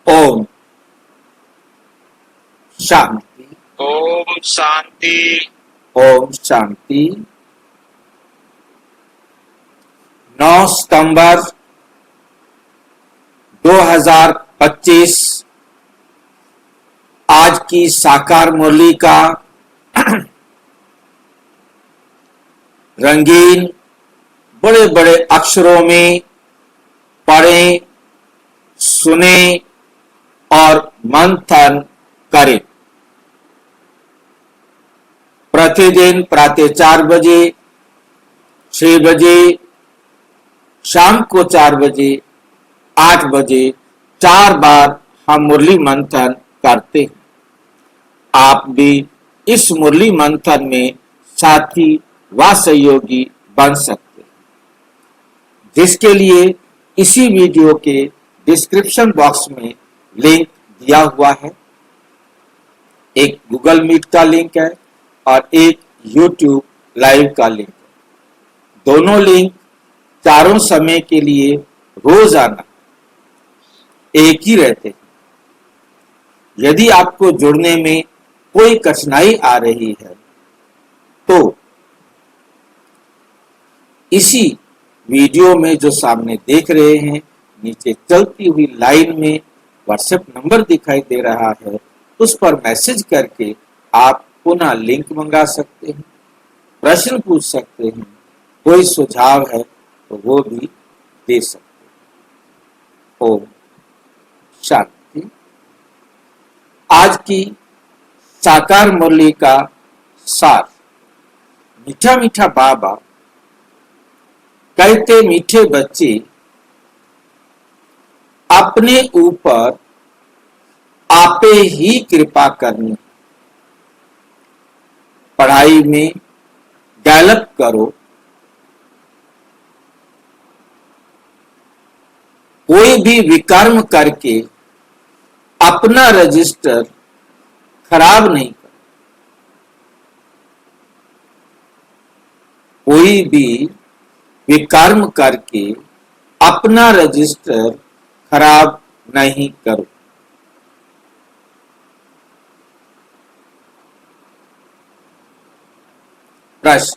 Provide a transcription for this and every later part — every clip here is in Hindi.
ओम शांति। ओम शांति। ओम शांति। 9 सितंबर 2025 आज की साकार मुरली का रंगीन बड़े बड़े अक्षरों में पढ़ें, सुने और मंथन करें। प्रतिदिन प्रातः 4 बजे, 6 बजे, शाम को 4 बजे, 8 बजे 4 बार हम मुरली मंथन करते हैं। आप भी इस मुरली मंथन में साथी व सहयोगी बन सकते हैं, जिसके लिए इसी वीडियो के डिस्क्रिप्शन बॉक्स में लिंक दिया हुआ है। एक गूगल मीट का लिंक है और एक यूट्यूब लाइव का लिंक है। दोनों लिंक चारों समय के लिए रोजाना एक ही रहते हैं। यदि आपको जुड़ने में कोई कठिनाई आ रही है तो इसी वीडियो में जो सामने देख रहे हैं, नीचे चलती हुई लाइन में व्हाट्सएप नंबर दिखाई दे रहा है, उस पर मैसेज करके आप पुनः लिंक मंगा सकते हैं, प्रश्न पूछ सकते हैं, कोई सुझाव है तो वो भी दे सकते हैं। ओम शांति। आज की साकार मुरली का सार। मीठा मीठा बाबा कहते, मीठे बच्चे अपने ऊपर आपे ही कृपा करनी, पढ़ाई में डेवलप करो, कोई भी विकर्म करके अपना रजिस्टर खराब नहीं करो, कोई भी विकर्म करके अपना रजिस्टर खराब नहीं करो। प्रश्न,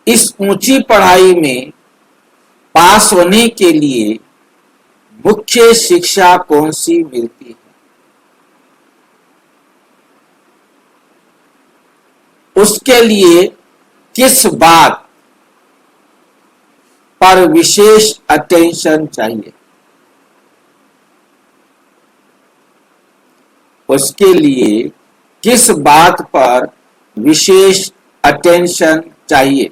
इस ऊंची पढ़ाई में पास होने के लिए मुख्य शिक्षा कौन सी मिलती है? उसके लिए किस बात पर विशेष अटेंशन चाहिए? उसके लिए किस बात पर विशेष अटेंशन चाहिए?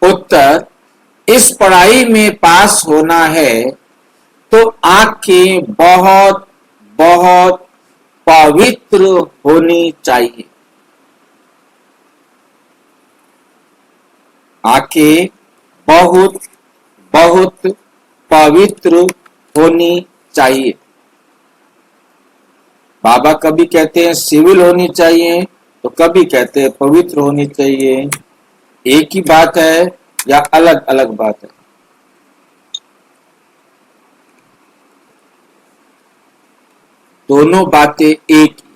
उत्तर, इस पढ़ाई में पास होना है तो आंखें बहुत बहुत पवित्र होनी चाहिए। आंखें बहुत बहुत पवित्र होनी चाहिए। बाबा कभी कहते हैं सिविल होनी चाहिए तो कभी कहते हैं पवित्र होनी चाहिए। एक ही बात है या अलग अलग बात है? दोनों बातें एक ही,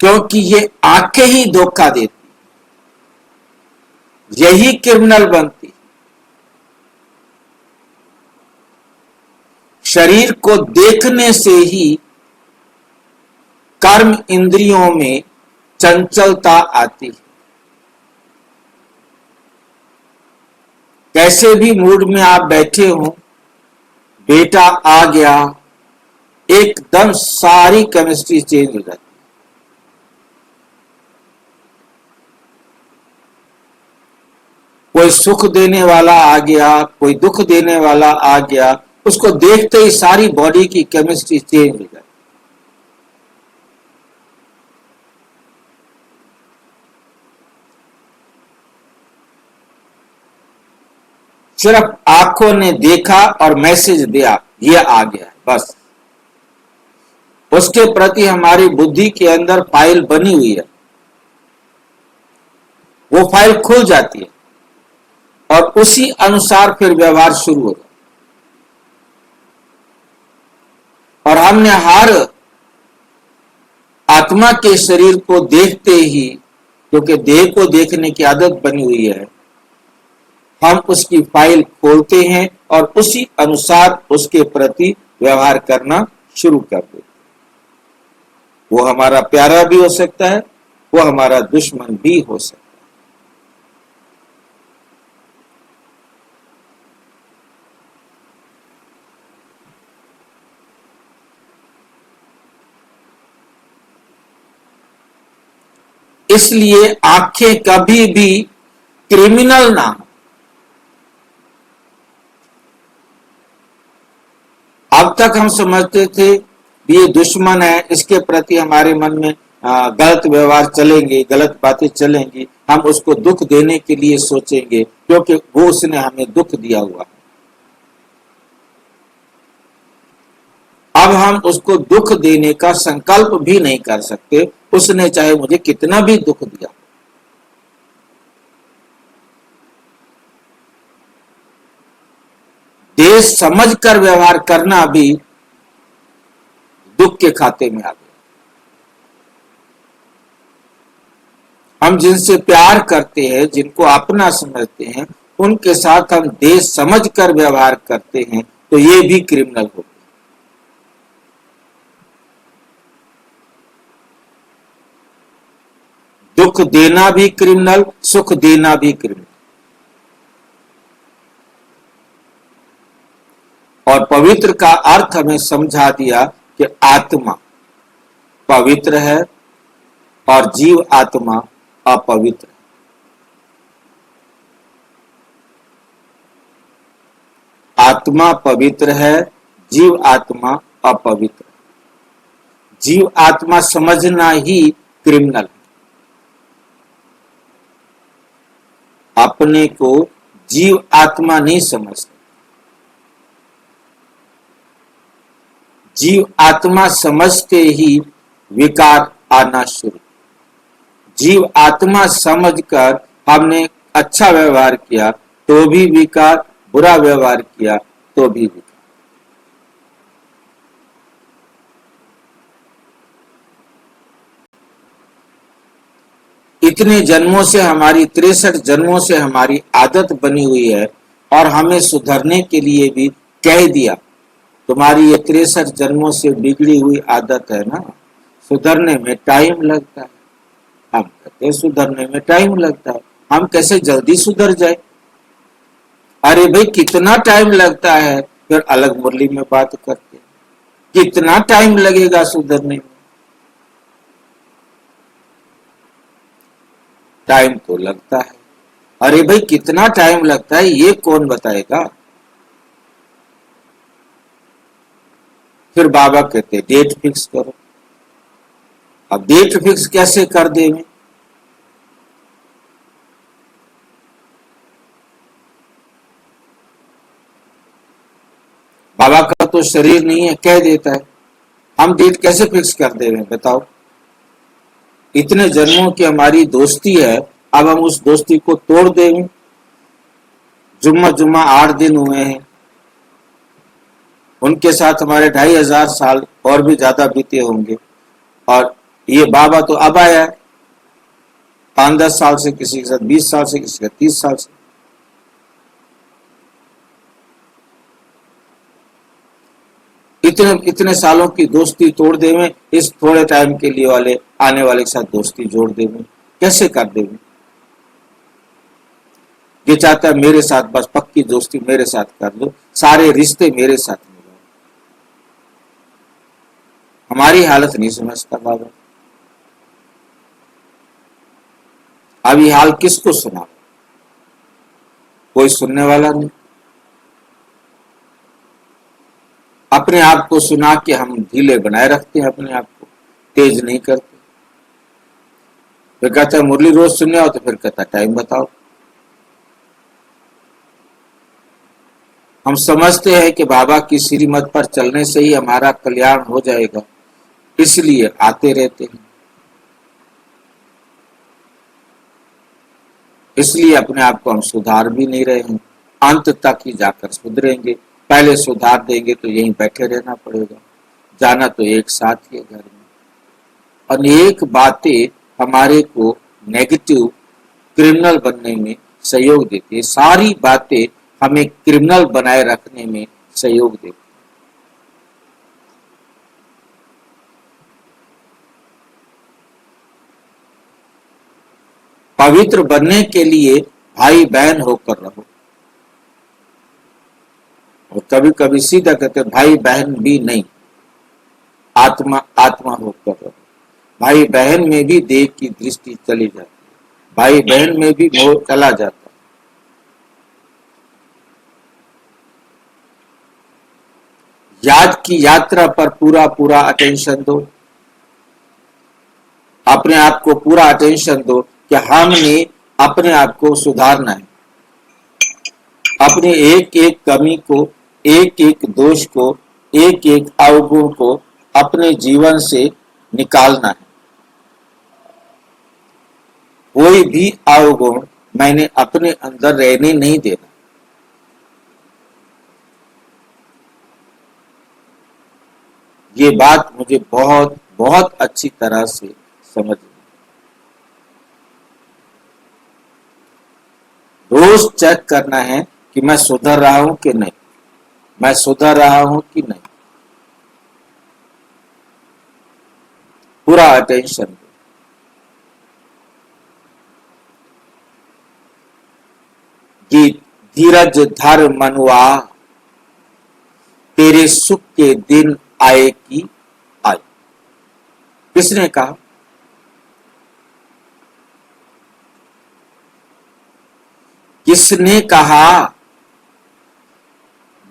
क्योंकि ये आंखें ही धोखा देती, यही क्रिमिनल बनती। शरीर को देखने से ही कर्म इंद्रियों में चंचलता आती है। कैसे भी मूड में आप बैठे हो, बेटा आ गया, एकदम सारी केमिस्ट्री चेंज हो जाती है। कोई सुख देने वाला आ गया, कोई दुख देने वाला आ गया, उसको देखते ही सारी बॉडी की केमिस्ट्री चेंज हो जाती है। सिर्फ आंखों ने देखा और मैसेज दिया, ये आ गया, बस। उसके प्रति हमारी बुद्धि के अंदर फाइल बनी हुई है, वो फाइल खुल जाती है और उसी अनुसार फिर व्यवहार शुरू होगा। और हमने हर आत्मा के शरीर को देखते ही, क्योंकि देह को देखने की आदत बनी हुई है, हम उसकी फाइल खोलते हैं और उसी अनुसार उसके प्रति व्यवहार करना शुरू कर देते हैं। वो हमारा प्यारा भी हो सकता है, वो हमारा दुश्मन भी हो सकता है। इसलिए आंखें कभी भी क्रिमिनल ना हो। अब तक हम समझते थे ये दुश्मन है, इसके प्रति हमारे मन में गलत व्यवहार चलेंगे, गलत बातें चलेंगी, हम उसको दुख देने के लिए सोचेंगे क्योंकि वो उसने हमें दुख दिया हुआ है। अब हम उसको दुख देने का संकल्प भी नहीं कर सकते, उसने चाहे मुझे कितना भी दुख दिया। देश समझकर व्यवहार करना भी दुख के खाते में आ गया। हम जिनसे प्यार करते हैं, जिनको अपना समझते हैं, उनके साथ हम देश समझकर व्यवहार करते हैं तो ये भी क्रिमिनल हो गया। दुख देना भी क्रिमिनल, सुख देना भी क्रिमिनल। और पवित्र का अर्थ हमें समझा दिया कि आत्मा पवित्र है और जीव आत्मा अपवित्र है। आत्मा पवित्र है, जीव आत्मा अपवित्र है। जीव आत्मा समझना ही क्रिमिनल है। अपने को जीव आत्मा नहीं समझते। जीव आत्मा समझते ही विकार आना शुरू। जीव आत्मा समझकर हमने अच्छा व्यवहार किया तो भी विकार, बुरा व्यवहार किया तो भी विकार। इतने जन्मों से, हमारी 63 जन्मों से हमारी आदत बनी हुई है और हमें सुधरने के लिए भी कह दिया, तुम्हारी ये 63 जन्मों से बिगड़ी हुई आदत है ना, सुधरने में टाइम लगता है। हम कहते हैं सुधरने में टाइम लगता है, हम कैसे जल्दी सुधर जाए। अरे भाई कितना टाइम लगता है, फिर अलग मुरली में बात करते हैं, कितना टाइम लगेगा सुधरने में। टाइम तो लगता है। अरे भाई कितना टाइम लगता है ये कौन बताएगा। फिर बाबा कहते डेट फिक्स करो। अब डेट फिक्स कैसे कर देंगे। बाबा का तो शरीर नहीं है, कह देता है, हम डेट कैसे फिक्स कर दे रहे हैं बताओ। इतने जन्मों की हमारी दोस्ती है, अब हम उस दोस्ती को तोड़ देंगे। जुम्मा जुम्मा 8 दिन हुए हैं, उनके साथ हमारे 2500 साल और भी ज्यादा बीते होंगे, और ये बाबा तो अब आया है 5-10 साल से, किसी के साथ 20 साल से, किसी के 30 साल से। इतने सालों की दोस्ती तोड़ देंगे इस थोड़े टाइम के लिए वाले आने वाले के साथ दोस्ती जोड़ देंगे, कैसे कर देंगे। ये चाहता है मेरे साथ बस पक्की दोस्ती मेरे साथ कर लो, सारे रिश्ते मेरे साथ मिलो। हमारी हालत नहीं समझता बाबा। अब ये हाल किसको सुना, कोई सुनने वाला नहीं। अपने आप को सुना के हम ढीले बनाए रखते हैं, अपने आप को तेज नहीं करते। फिर कहता है मुरली रोज सुनने आओ, तो फिर कहता टाइम बताओ। हम समझते हैं कि बाबा की श्रीमत पर चलने से ही हमारा कल्याण हो जाएगा, इसलिए आते रहते हैं। इसलिए अपने आप को हम सुधार भी नहीं रहे हैं। अंत तक ही जाकर सुधरेंगे। पहले सुधार देंगे तो यहीं बैठे रहना पड़ेगा। जाना तो एक साथ ही है घर में। अनेक बातें हमारे को नेगेटिव क्रिमिनल बनने में सहयोग देती है। सारी बातें हमें क्रिमिनल बनाए रखने में सहयोग देती है। पवित्र बनने के लिए भाई बहन होकर रहो। और कभी कभी सीधा कहते भाई बहन भी नहीं, आत्मा आत्मा होकर रहो। भाई बहन में भी देह की दृष्टि चली जाती है, भाई बहन में भी मोह चला जाता है। याद की यात्रा पर पूरा पूरा अटेंशन दो। अपने आप को पूरा अटेंशन दो कि हमने अपने आप को सुधारना है। अपने एक एक कमी को, एक एक दोष को, एक एक अवगुण को अपने जीवन से निकालना है। कोई भी अवगुण मैंने अपने अंदर रहने नहीं देना। ये बात मुझे बहुत बहुत अच्छी तरह से समझ में। रोज चेक करना है कि मैं सुधर रहा हूं कि नहीं, मैं सुधर रहा हूं कि नहीं। पूरा अटेंशन दो। धीरज धर मनुआ, तेरे सुख के दिन आए कि आए। किसने कहा? किसने कहा?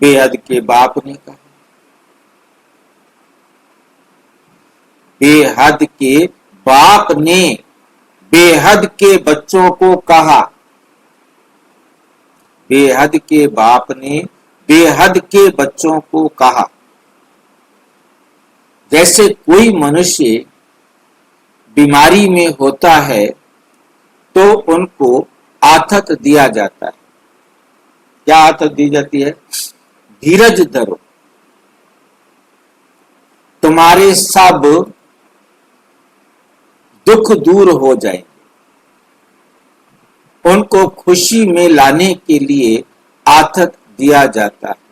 बेहद के बाप ने कहा। बेहद के बाप ने बेहद के बच्चों को कहा। बेहद के बाप ने बेहद के बच्चों को कहा। जैसे कोई मनुष्य बीमारी में होता है तो उनको आथत दिया जाता है। क्या आथत दी जाती है? धीरज धरो, तुम्हारे सब दुख दूर हो जाएंगे। उनको खुशी में लाने के लिए आथत दिया जाता है।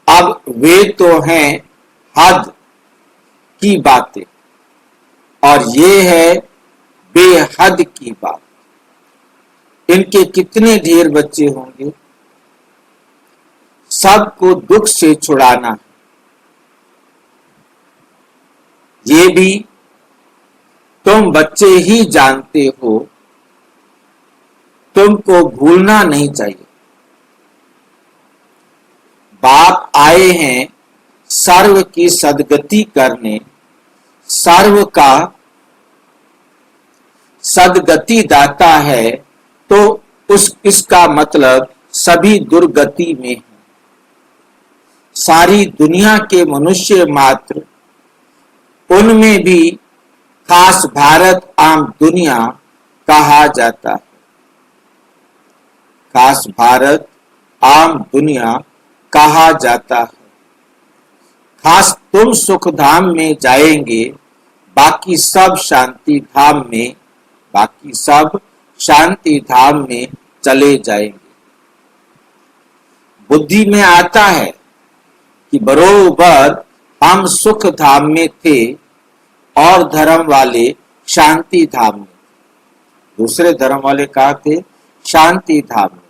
अब वे तो हैं हद की बातें और ये है बेहद की बात। इनके कितने ढेर बच्चे होंगे। सबको दुख से छुड़ाना, ये भी तुम बच्चे ही जानते हो। तुमको भूलना नहीं चाहिए। बाप आए हैं सर्व की सदगति करने, सर्व का सदगति दाता है, तो इसका मतलब सभी दुर्गति में है। सारी दुनिया के मनुष्य मात्र, उनमें भी खास भारत आम दुनिया कहा जाता है। खास भारत आम दुनिया कहा जाता है। खास तुम सुख धाम में जाएंगे, बाकी सब शांति धाम में, बाकी सब शांति धाम में चले जाएंगे। बुद्धि में आता है कि बरोबर हम सुख धाम में थे और धर्म वाले शांति धाम में। दूसरे धर्म वाले कहाँ थे? शांति धाम में।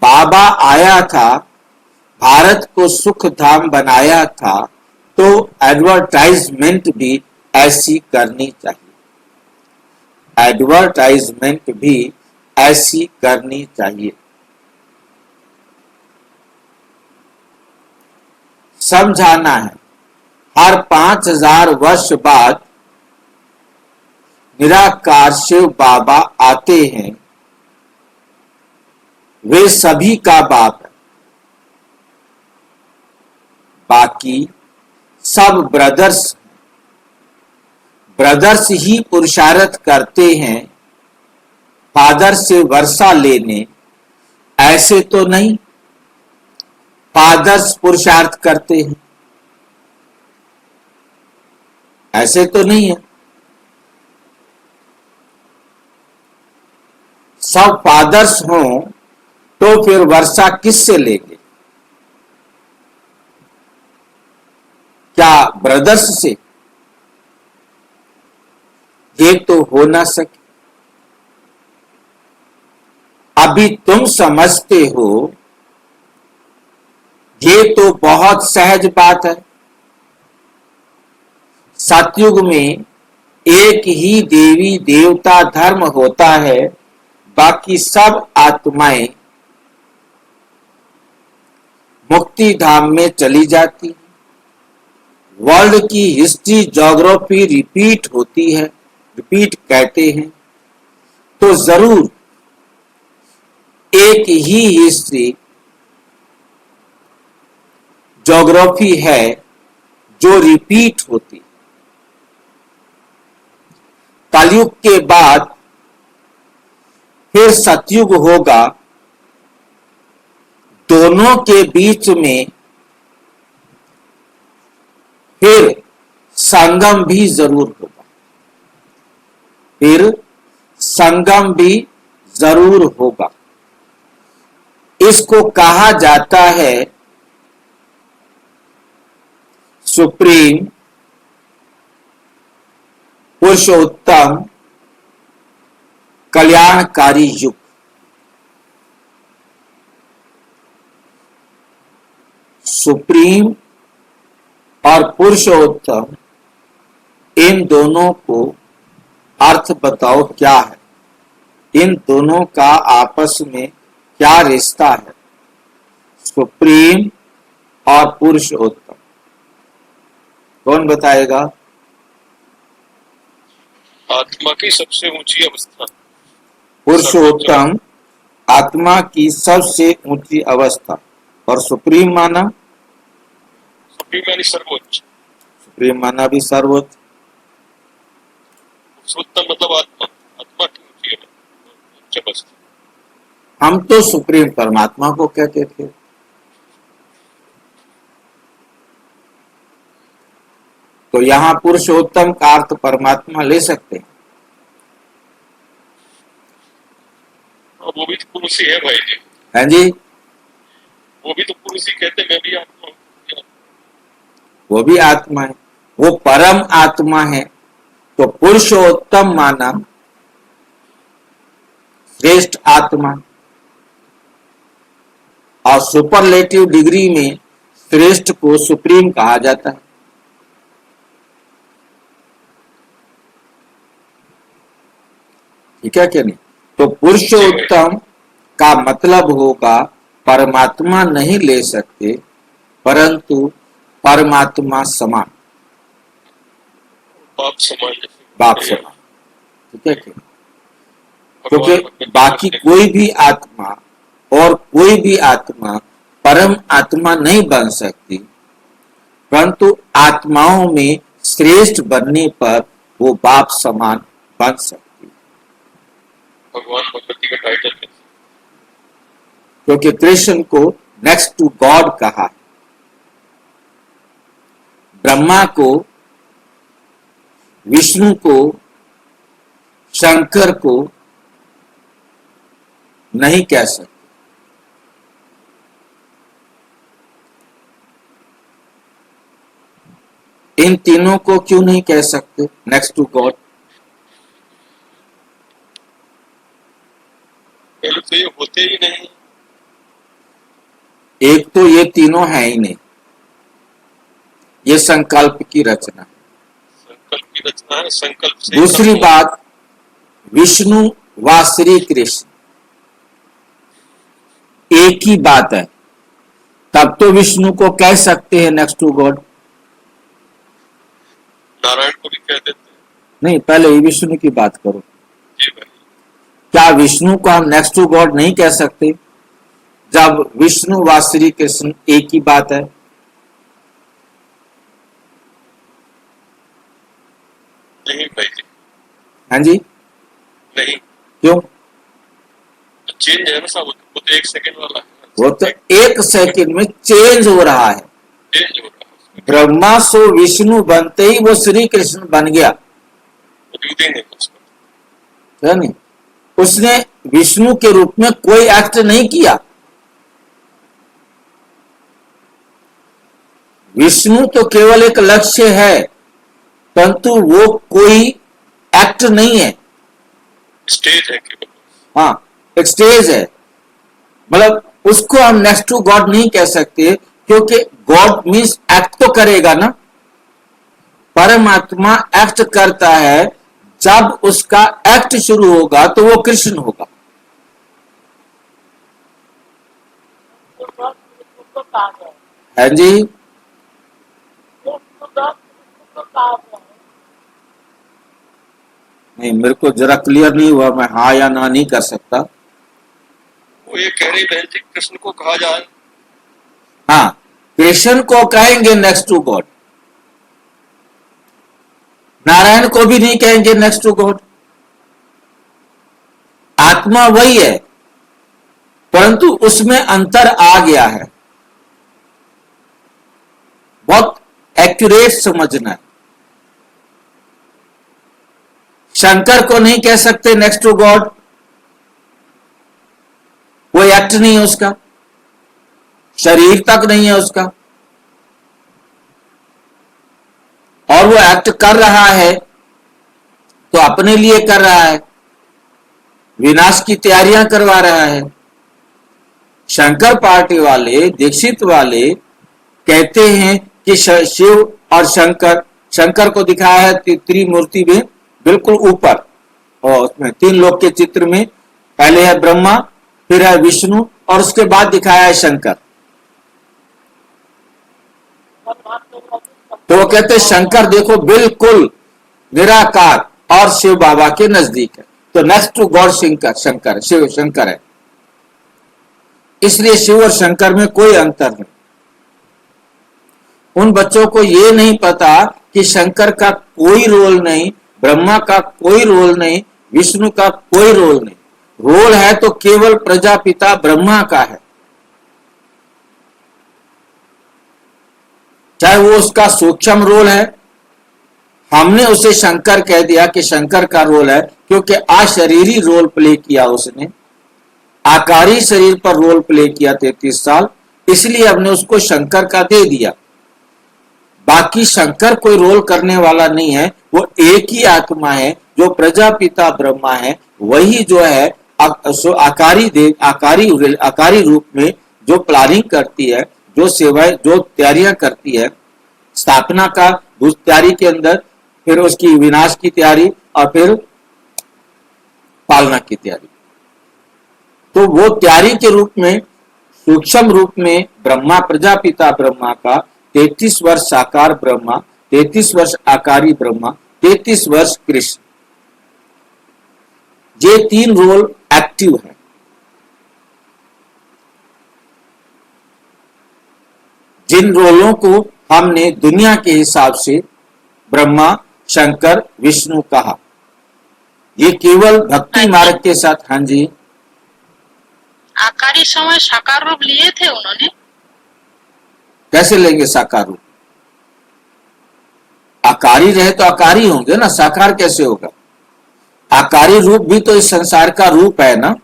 बाबा आया था, भारत को सुख धाम बनाया था, तो एडवर्टाइजमेंट भी ऐसी करनी चाहिए। एडवर्टाइजमेंट भी ऐसी करनी चाहिए। समझाना है, हर 5000 वर्ष बाद निराकार शिव बाबा आते हैं। वे सभी का बाप है। बाकी सब ब्रदर्स, ब्रदर्स ही पुरुषार्थ करते हैं फादर से वर्षा लेने, ऐसे तो नहीं। फादर्स पुरुषार्थ करते हैं, ऐसे तो नहीं है। सब फादर्स हों तो फिर वर्षा किससे लेंगे? क्या ब्रदर्स से? ये तो हो ना सके। अभी तुम समझते हो, ये तो बहुत सहज बात है। सतयुग में एक ही देवी देवता धर्म होता है, बाकी सब आत्माएं मुक्ति धाम में चली जाती। वर्ल्ड की हिस्ट्री ज्योग्राफी रिपीट होती है, रिपीट कहते हैं, तो जरूर एक ही हिस्ट्री ज्योग्राफी है जो रिपीट होती। कलयुग के बाद फिर सतयुग होगा, दोनों के बीच में फिर संगम भी जरूर होगा, फिर संगम भी जरूर होगा। इसको कहा जाता है सुप्रीम पुरुषोत्तम कल्याणकारी युग। सुप्रीम और पुरुषोत्तम, इन दोनों को अर्थ बताओ क्या है? इन दोनों का आपस में क्या रिश्ता है? सुप्रीम और पुरुषोत्तम, कौन बताएगा? आत्मा की सबसे ऊंची अवस्था। पुरुषोत्तम आत्मा की सबसे ऊंची अवस्था, और सुप्रीम माना? सुप्रीम यानी सर्वोच्च। सुप्रीम माना भी सर्वोच्च। पुरुषोत्तम मतलब आत्मा, आत्मा की ऊंची अवस्था। हम तो सुप्रीम परमात्मा को कहते थे। तो यहां पुरुषोत्तम का अर्थ परमात्मा ले सकते हैं। वो भी तो पुरुष ही है भाई जी। हैं जी? वो भी तो पुरुष ही कहते, मैं भी आत्मा हूं। वो भी आत्मा है, वो परम आत्मा है। तो पुरुषोत्तम माना श्रेष्ठ आत्मा, और सुपरलेटिव डिग्री में श्रेष्ठ को सुप्रीम कहा जाता है। ठीक है क्या नहीं? तो पुरुषोत्तम का मतलब होगा परमात्मा नहीं ले सकते, परंतु परमात्मा समान, बाप समान। बाप समान। ठीक है क्या? क्योंकि बाकी कोई भी आत्मा और कोई भी आत्मा परम आत्मा नहीं बन सकती, परंतु आत्माओं में श्रेष्ठ बनने पर वो बाप समान बन सकती। भगवान भगवती का टाइटल है, क्योंकि कृष्ण को नेक्स्ट टू गॉड कहा, ब्रह्मा को, विष्णु को, शंकर को नहीं कह सकते। इन तीनों को क्यों नहीं कह सकते नेक्स्ट टू गॉड? पहले तो ये होते ही नहीं। एक तो ये तीनों है ही नहीं, ये संकल्प की रचना है। संकल्प की रचना है, संकल्प से। दूसरी बात, विष्णु व श्री कृष्ण एक ही बात है, तब तो विष्णु को कह सकते हैं नेक्स्ट टू गॉड। नारायण को भी कह देते हैं। नहीं, पहले ही विष्णु की बात करो। जी भाई। क्या विष्णु को हम नेक्स्ट टू गॉड नहीं कह सकते जब विष्णु व श्री कृष्ण एक ही बात है? नहीं भाई जी, हाँ जी, नहीं, क्यों? चेंज है ना साहब, वो तो 1 सेकंड वाला है ना। वो तो 1 सेकंड में चेंज हो रहा है। चेंज हो रहा है उसमें, ब्रह्मा सो विष्णु बनते ही वो श्री कृष्ण बन गया, रीडिंग है उसमें। है नहीं? उसने विष्णु के रूप में कोई एक्ट नहीं किया। विष्णु तो केवल एक लक्ष्य है, परंतु वो कोई एक्ट नहीं है। स्टेज है केवल। हाँ, एक स्टेज है। मतलब उसको हम नेक्स्ट टू गॉड नहीं कह सकते, क्योंकि गॉड मीन्स एक्ट तो करेगा ना। परमात्मा एक्ट करता है, जब उसका एक्ट शुरू होगा तो वो कृष्ण होगा। है जी, नहीं मेरे को जरा क्लियर नहीं हुआ, मैं हाँ या ना नहीं कर सकता। वो ये कह रही बहन जी, कृष्ण को कहा जाए। हाँ, कृष्ण को कहेंगे नेक्स्ट टू गॉड, नारायण को भी नहीं कहेंगे नेक्स्ट टू गॉड। आत्मा वही है, परंतु उसमें अंतर आ गया है। बहुत एक्यूरेट समझना है। शंकर को नहीं कह सकते नेक्स्ट टू गॉड, वो एक्ट नहीं है उसका, शरीर तक नहीं है उसका, और वो एक्ट कर रहा है तो अपने लिए कर रहा है, विनाश की तैयारियां करवा रहा है। शंकर पार्टी वाले, दीक्षित वाले कहते हैं कि शिव और शंकर को दिखाया है त्रिमूर्ति में बिल्कुल ऊपर, और उसमें 3 लोक के चित्र में पहले है ब्रह्मा, फिर है विष्णु, और उसके बाद दिखाया है शंकर। तो वो कहते हैं शंकर देखो बिल्कुल निराकार और शिव बाबा के नजदीक है, तो next to God Shankar Shiv Shankar है। इसलिए शिव और शंकर में कोई अंतर नहीं। उन बच्चों को ये नहीं पता कि शंकर का कोई रोल नहीं, ब्रह्मा का कोई रोल नहीं, विष्णु का कोई रोल नहीं। रोल है तो केवल प्रजापिता ब्रह्मा का है, चाहे वो उसका सूक्ष्म रोल है। हमने उसे शंकर कह दिया कि शंकर का रोल है, क्योंकि अशरीरी रोल प्ले किया उसने, आकारी शरीर पर रोल प्ले किया 33 साल, इसलिए हमने उसको शंकर का दे दिया। बाकी शंकर कोई रोल करने वाला नहीं है, वो एक ही आत्मा है जो प्रजापिता ब्रह्मा है। वही जो है आकारी रूप में जो प्लानिंग करती है, जो सेवाएं, जो तैयारियां करती है, स्थापना का उस तैयारी के अंदर, फिर उसकी विनाश की तैयारी, और फिर पालना की तैयारी। तो वो तैयारी के रूप में, सूक्ष्म रूप में ब्रह्मा, प्रजापिता ब्रह्मा का 33 वर्ष साकार ब्रह्मा, 33 वर्ष आकारी ब्रह्मा, 33 वर्ष कृष्ण, ये 3 रोल एक्टिव है। जिन रोलों को हमने दुनिया के हिसाब से ब्रह्मा, शंकर, विष्णु कहा, ये केवल भक्ति मार्ग के साथ। हाँ जी, आकारी समय साकार रूप लिए थे उन्होंने। कैसे लेंगे साकार रूप? आकारी रहे तो आकारी होंगे ना, साकार कैसे होगा? आकारी रूप भी तो इस संसार का रूप है ना।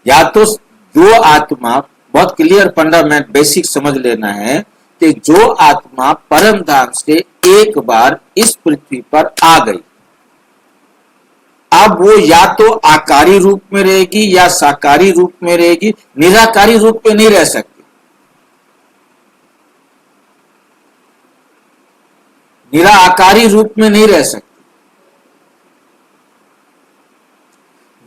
या तो जो आत्मा, बहुत क्लियर फंडामेंट बेसिक समझ लेना है कि जो आत्मा परम धाम से एक बार इस पृथ्वी पर आ गई, अब वो या तो आकारी रूप में रहेगी या साकारी रूप में रहेगी, निराकारी रूप में नहीं रह सकती। निराकारी रूप में नहीं रह सकती।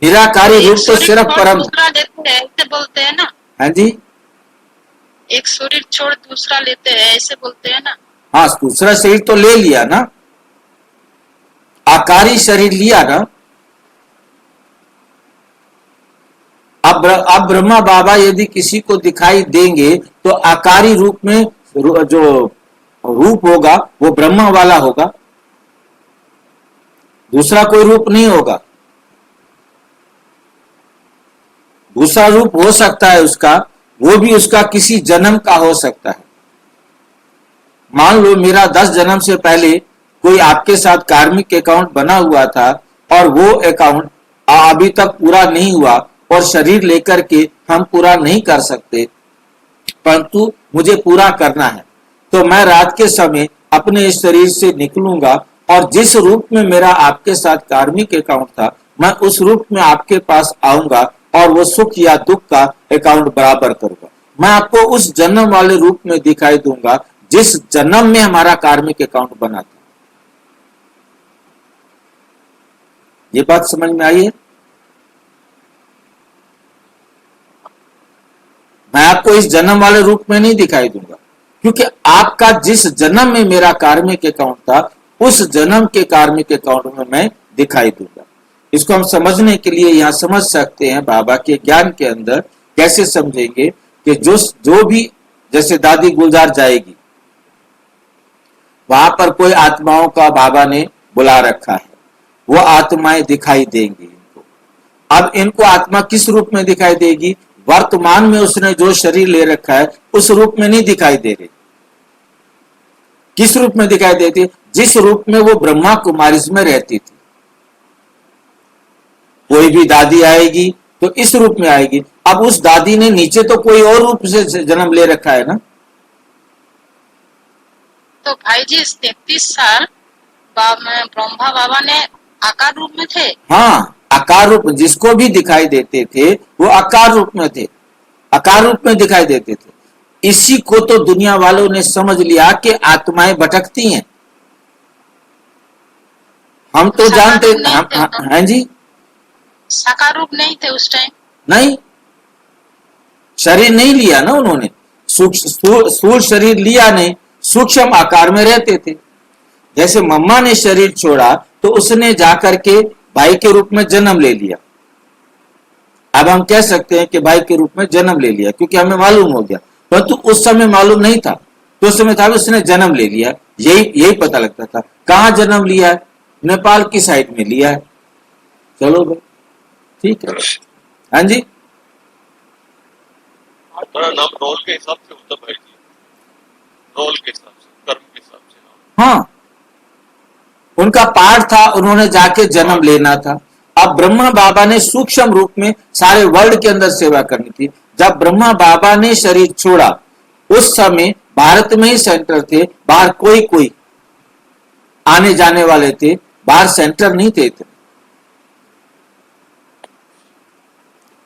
निराकारी रूप तो सिर्फ परम। दूसरा लेते हैं ऐसे बोलते हैं ना। हाँ जी, एक शरीर छोड़ दूसरा लेते हैं ऐसे बोलते हैं ना। हाँ, दूसरा शरीर तो ले लिया ना, आकारी शरीर लिया ना। अब ब्रह्मा बाबा यदि किसी को दिखाई देंगे तो आकारी रूप में जो रूप होगा वो ब्रह्मा वाला होगा। दूसरा कोई रूप नहीं होगा। दूसरा रूप हो सकता है उसका, वो भी उसका किसी जन्म का हो सकता है। मान लो मेरा 10 जन्म से पहले कोई आपके साथ कार्मिक अकाउंट बना हुआ था और वो अकाउंट अभी तक पूरा नहीं हुआ और शरीर लेकर के हम पूरा नहीं कर सकते, परंतु मुझे पूरा करना है, तो मैं रात के समय अपने इस शरीर से निकलूंगा और जिस रूप में मेरा आपके साथ कार्मिक अकाउंट था, मैं उस रूप में आपके पास आऊंगा और वो सुख या दुख का अकाउंट बराबर करूंगा। मैं आपको उस जन्म वाले रूप में दिखाई दूंगा जिस जन्म में हमारा कार्मिक अकाउंट बना था। ये बात समझ में आई है? मैं आपको इस जन्म वाले रूप में नहीं दिखाई दूंगा, क्योंकि आपका जिस जन्म में मेरा कार्मिक अकाउंट था, उस जन्म के कार्मिक अकाउंट में मैं दिखाई दूंगा। इसको हम समझने के लिए यहां समझ सकते हैं, बाबा के ज्ञान के अंदर कैसे समझेंगे कि जो भी, जैसे दादी गुलजार जाएगी, वहां पर कोई आत्माओं का बाबा ने बुला रखा है, वो आत्माएं दिखाई देंगी इनको। अब इनको आत्मा किस रूप में दिखाई देगी? वर्तमान में उसने जो शरीर ले रखा है उस रूप में नहीं दिखाई दे रही। किस रूप में दिखाई देती? जिस रूप में वो ब्रह्मा कुमारी में रहती थी। कोई भी दादी आएगी तो इस रूप में आएगी। अब उस दादी ने नीचे तो कोई और रूप से जन्म ले रखा है ना। तो भाई जी 33 साल ब्रह्मा बाबा ने आकार रूप में थे। हाँ, आकार रूप, जिसको भी दिखाई देते थे वो आकार रूप में थे, आकार रूप में दिखाई देते थे। इसी को तो दुनिया वालों ने समझ लिया कि आत्माएं भटकती हैं। हम तो जानते हाँ जी, साकार रूप नहीं थे उस टाइम। नहीं, शरीर नहीं लिया ना उन्होंने, स्थूल शरीर लिया नहीं, सूक्ष्म आकार में रहते थे। जैसे मम्मा ने शरीर छोड़ा तो उसने जाकर के भाई के रूप में जन्म ले लिया। अब हम कह सकते हैं कि भाई के रूप में जन्म ले लिया क्योंकि हमें मालूम हो गया, परंतु उस समय मालूम नहीं था। तो उस समय था उसने जन्म ले लिया, यही पता लगता था। कहाँ जन्म लिया है? नेपाल की साइड में लिया है। चलो भाई ठीक है। हाँ जी, हमारा नाम रोल के हिसाब से होता भाई जी, रोल के हिसाब से, कर्म के हिसाब से। हाँ, उनका पाठ था, उन्होंने जाके जन्म लेना था। अब ब्रह्मा बाबा ने सूक्ष्म रूप में सारे वर्ल्ड के अंदर सेवा करनी थी। जब ब्रह्मा बाबा ने शरीर छोड़ा उस समय भारत में ही सेंटर थे, बाहर कोई आने जाने वाले थे, बाहर सेंटर नहीं थे।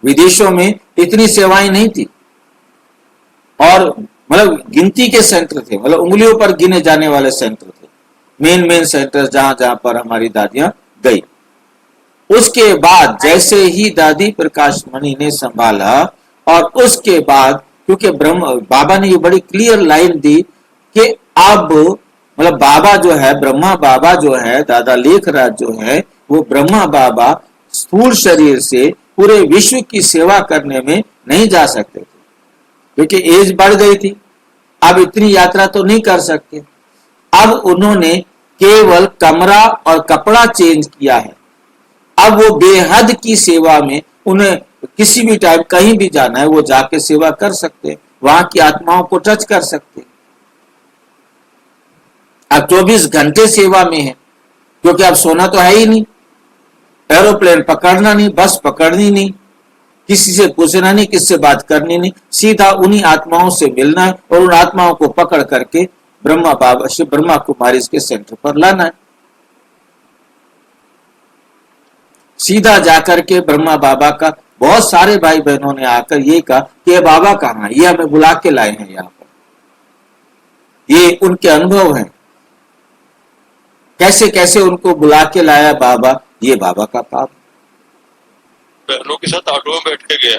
विदेशों में इतनी सेवाएं नहीं थी और मतलब गिनती के सेंटर थे, मतलब उंगलियों पर गिने जाने वाले सेंटर थे, मेन सेंटर जहां जहां पर हमारी दादियां गई। उसके बाद जैसे ही दादी प्रकाश मणि ने संभाला और उसके बाद, क्योंकि ब्रह्म बाबा ने ये बड़ी क्लियर लाइन दी कि अब मतलब बाबा जो है, ब्रह्मा बाबा जो है, दादा लेखराज जो है, वो ब्रह्मा बाबा स्थूल शरीर से पूरे विश्व की सेवा करने में नहीं जा सकते थे क्योंकि एज बढ़ गई थी। अब इतनी यात्रा तो नहीं कर सकते। अब उन्होंने केवल कमरा और कपड़ा चेंज किया है। अब वो बेहद की सेवा में, उन्हें किसी भी टाइम कहीं भी जाना है वो जाके सेवा कर सकते, वहां की आत्माओं को टच कर सकते। अब 24 घंटे सेवा में है क्योंकि अब सोना तो है ही नहीं, एरोप्लेन पकड़ना नहीं, बस पकड़नी नहीं, किसी से पूछना नहीं, किससे बात करनी नहीं, सीधा उन्हीं आत्माओं से मिलना है और उन आत्माओं को पकड़ करके ब्रह्मा बाबा श्री ब्रह्मा कुमारी के सेंटर पर लाना है। सीधा जाकर के ब्रह्मा बाबा का, बहुत सारे भाई बहनों ने आकर ये कहा कि ये बाबा कहाँ है, ये हमें बुला के लाए हैं यहाँ पर। ये उनके अनुभव हैं, कैसे कैसे उनको बुला के लाया बाबा, ये बाबा का पाप। बहनों के साथ ऑटो में बैठ के गया,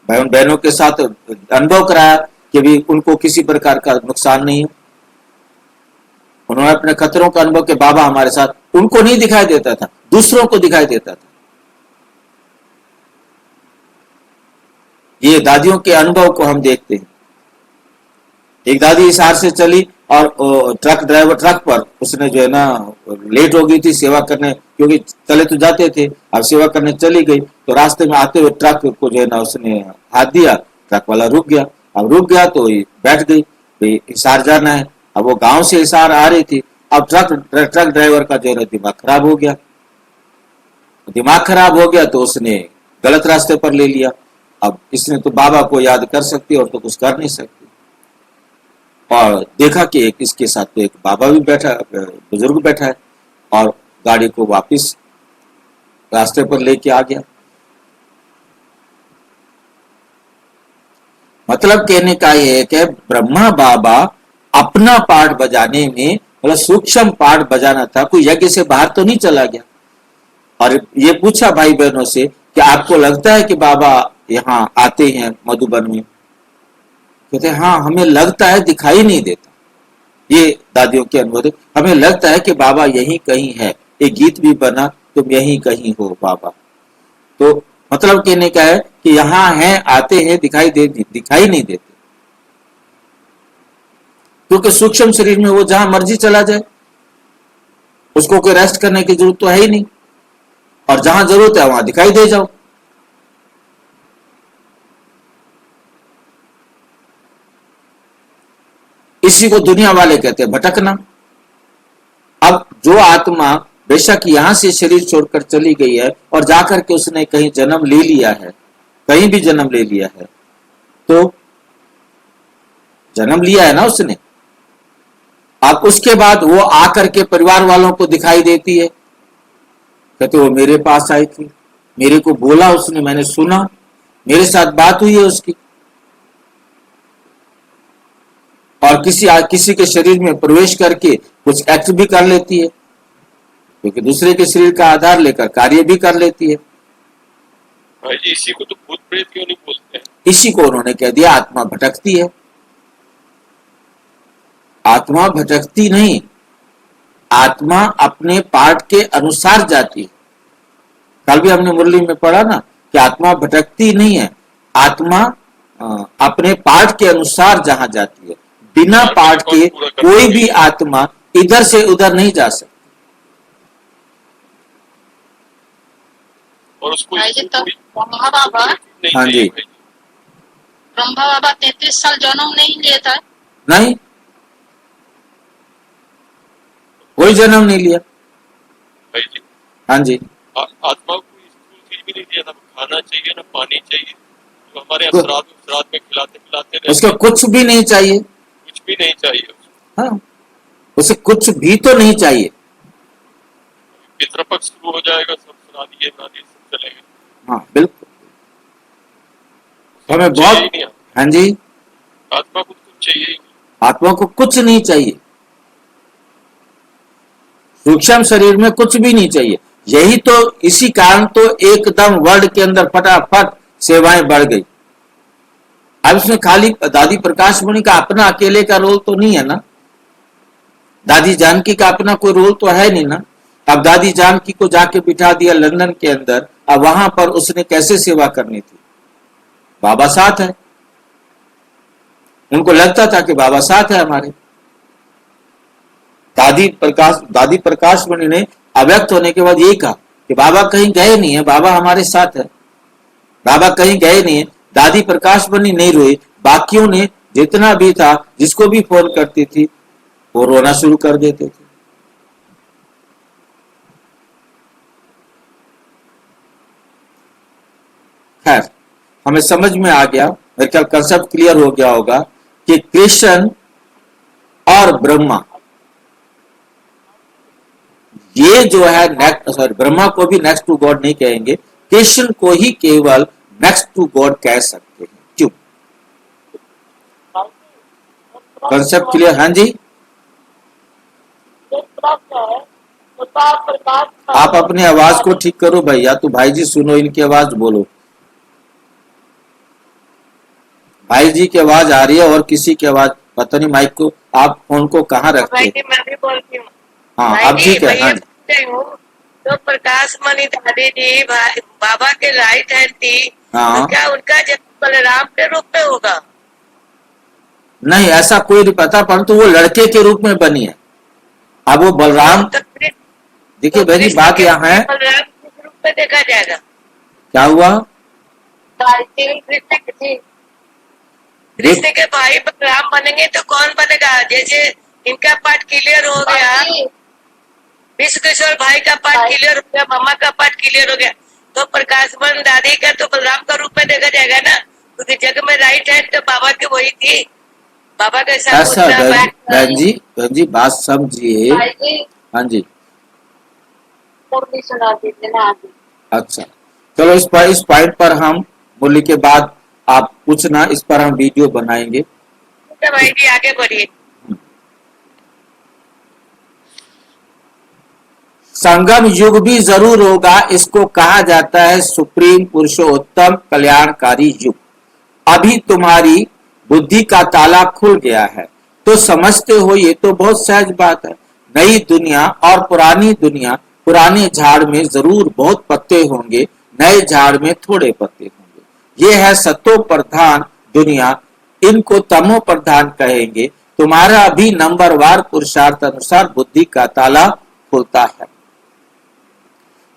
बहनों के साथ अनुभव कराया कि भी उनको किसी प्रकार का नुकसान नहीं है। उन्होंने अपने खतरों का अनुभव के बाबा हमारे साथ, उनको नहीं दिखाई देता था, दूसरों को दिखाई देता था। ये दादियों के अनुभव को हम देखते हैं। एक दादी हिसार से चली, और ट्रक ड्राइवर ट्रक पर उसने जो है ना लेट हो गई थी सेवा करने, क्योंकि चले तो जाते थे, अब सेवा करने चली गई तो रास्ते में आते हुए ट्रक को जो है ना उसने हाथ दिया, ट्रक वाला रुक गया। अब रुक गया तो ये बैठ गई, भाई हिसार जाना है। अब वो गांव से हिसार आ रही थी। अब ट्रक ड्राइवर का जो है ना दिमाग खराब हो गया। दिमाग खराब हो गया तो उसने गलत रास्ते पर ले लिया। अब इसने तो बाबा को याद कर सकती और तो कुछ कर नहीं सकती। और देखा कि एक इसके साथ तो एक बाबा भी बैठा, बुजुर्ग बैठा है, और गाड़ी को वापस रास्ते पर लेके आ गया। मतलब कहने का ये है कि ब्रह्मा बाबा अपना पार्ट बजाने में, मतलब सूक्ष्म पार्ट बजाना था, कोई यज्ञ से बाहर तो नहीं चला गया। और ये पूछा भाई बहनों से कि आपको लगता है कि बाबा यहाँ आते हैं मधुबन में? कहते हाँ, हमें लगता है, दिखाई नहीं देता। ये दादियों के अनुभव है, हमें लगता है कि बाबा यहीं कहीं है। एक गीत भी बना, तुम यहीं कहीं हो बाबा। तो मतलब कहने का है कि यहाँ हैं, आते हैं, दिखाई नहीं देते, क्योंकि सूक्ष्म शरीर में वो जहां मर्जी चला जाए, उसको कोई रेस्ट करने की जरूरत तो है ही नहीं, और जहां जरूरत है वहां दिखाई दे जाओ। इसी को दुनिया वाले कहते हैं भटकना। अब जो आत्मा बेशक यहां से शरीर छोड़कर चली गई है और जाकर के उसने कहीं जन्म ले लिया है, कहीं भी जन्म ले लिया है, तो जन्म लिया है ना उसने, अब उसके बाद वो आकर के परिवार वालों को दिखाई देती है। कहते वो मेरे पास आई थी, मेरे को बोला उसने, मैंने सुना, मेरे साथ बात हुई है उसकी। और किसी के शरीर में प्रवेश करके कुछ एक्ट भी कर लेती है, क्योंकि दूसरे के शरीर का आधार लेकर कार्य भी कर लेती है। भाई जी, इसी को तो भूत प्रेत क्यों नहीं बोलते हैं? इसी को उन्होंने कह दिया आत्मा भटकती है। आत्मा भटकती नहीं, आत्मा अपने पार्ट के अनुसार जाती है। कल भी हमने मुरली में पढ़ा ना कि आत्मा भटकती नहीं है, आत्मा अपने पार्ट के अनुसार जहां जाती है। बिना पार्ट के कोई भी आत्मा इधर से उधर नहीं जा सकती। और उसको भाई जी, तो ब्रह्मा बाबा, हाँ जी, ब्रह्मा बाबा 33 साल जन्म नहीं लिया था। नहीं, कोई जन्म नहीं लिया। भाई जी, हाँ जी, आत्मा को स्थूल चीज भी नहीं दिया था, खाना चाहिए ना पानी चाहिए, तो हमारे यहाँ श्राद्ध में खिलाते खिलाते रहते, उसको कुछ भी नहीं चाहिए। कुछ भी नहीं चाहिए। हाँ, उसे कुछ भी तो नहीं चाहिए। पितृपक्ष शुरू हो जाएगा, सब श्राद्ध ये नादी सब चलेगा। हाँ बिल्कुल, हमें बहुत, हाँ जी, आत्मा को कुछ चाहिए ही नहीं। आत्मा को कुछ नहीं चाहिए, सूक्ष्म शरीर में कुछ भी नहीं चाहिए। यही तो, इसी कारण तो एकदम वर्ल्ड के अंदर फटाफट सेवाएं बढ़ गई। अब इसमें खाली दादी प्रकाश मणि का अपना अकेले का रोल तो नहीं है ना, दादी जानकी का अपना कोई रोल तो है नहीं ना। अब दादी जानकी को जाके बिठा दिया लंदन के अंदर, अब वहां पर उसने कैसे सेवा करनी थी? बाबा साथ है, उनको लगता था कि बाबा साथ है हमारे। दादी प्रकाश मणि ने अव्यक्त होने के बाद यही कहा कि बाबा कहीं गए नहीं है, बाबा हमारे साथ है, बाबा कहीं गए नहीं है। दादी प्रकाश मणि नहीं रोई, बाकियों ने जितना भी था, जिसको भी फोन करती थी वो रोना शुरू कर देते थे। खैर, हमें समझ में आ गया, मेरे ख्याल कंसेप्ट क्लियर हो गया होगा कि कृष्ण और ब्रह्मा, ये जो है ब्रह्मा को भी नेक्स्ट टू गॉड नहीं कहेंगे, कृष्ण को ही केवल नेक्स्ट टू गॉड कह सकते हैं। क्यों? Concept clear? हाँ जी, आप अपनी आवाज को ठीक करो भाई, या तो भाई जी सुनो, इनकी आवाज बोलो। भाई जी की आवाज आ रही है और किसी की आवाज पता नहीं, माइक को आप फोन को कहाँ रखते हैं? मैं भी बोलती हूँ। हाँ अब ठीक है। हाँ तो प्रकाश मणि दादी जी बाबा के राइट हैंड थी, हाँ, तो क्या उनका जन्म बलराम के रूप में होगा? नहीं, ऐसा कोई नहीं पता, परंतु वो लड़के के रूप में बनी है। अब वो बलराम, तो कृष्ण देखिए तो बहनी कृष्ण बात के यहाँ है, बलराम किस रूप में देखा जाएगा? क्या हुआ? कृष्ण के भाई बलराम बनेंगे तो कौन बनेगा? जैसे इनका पार्ट क्लियर हो गया, विश्व किशोर भाई का पार्ट क्लियर हो गया, मम्मा का पार्ट क्लियर हो गया, तो प्रकाशवन दादी का तो बलराम का रूप में देखा जाएगा ना, क्योंकि जग में राइट हैंड तो बाबा की वही थी, बाबा के साथ ऐसा उठना बहन जी बात समझिए। हाँ जी, अच्छा, चलो इस पॉइंट पर हम बोली के बाद आप पूछना, इस पर हम वीडियो बनाएंगे। भाई जी आगे बढ़िए। संगम युग भी जरूर होगा, इसको कहा जाता है सुप्रीम पुरुषोत्तम कल्याणकारी युग। अभी तुम्हारी बुद्धि का ताला खुल गया है तो समझते हो, ये तो बहुत सहज बात है। नई दुनिया और पुरानी दुनिया, पुराने झाड़ में जरूर बहुत पत्ते होंगे, नए झाड़ में थोड़े पत्ते होंगे। ये है सतो प्रधान दुनिया, इनको तमो प्रधान कहेंगे। तुम्हारा भी नंबरवार पुरुषार्थ अनुसार बुद्धि का ताला खुलता है,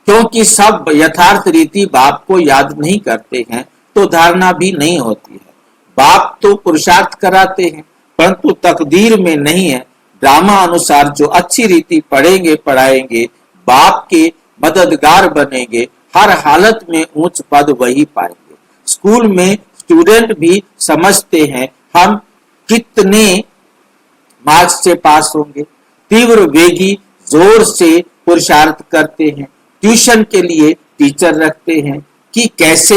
क्योंकि सब यथार्थ रीति बाप को याद नहीं करते हैं तो धारणा भी नहीं होती है। बाप तो पुरुषार्थ कराते हैं परंतु तकदीर में नहीं है। ड्रामा अनुसार जो अच्छी रीति पढ़ेंगे पढ़ाएंगे, बाप के मददगार बनेंगे, हर हालत में उच्च पद वही पाएंगे। स्कूल में स्टूडेंट भी समझते हैं हम कितने मार्क्स से पास होंगे, तीव्र वेगी जोर से पुरुषार्थ करते हैं। ट्यूशन के लिए टीचर रखते हैं कि कैसे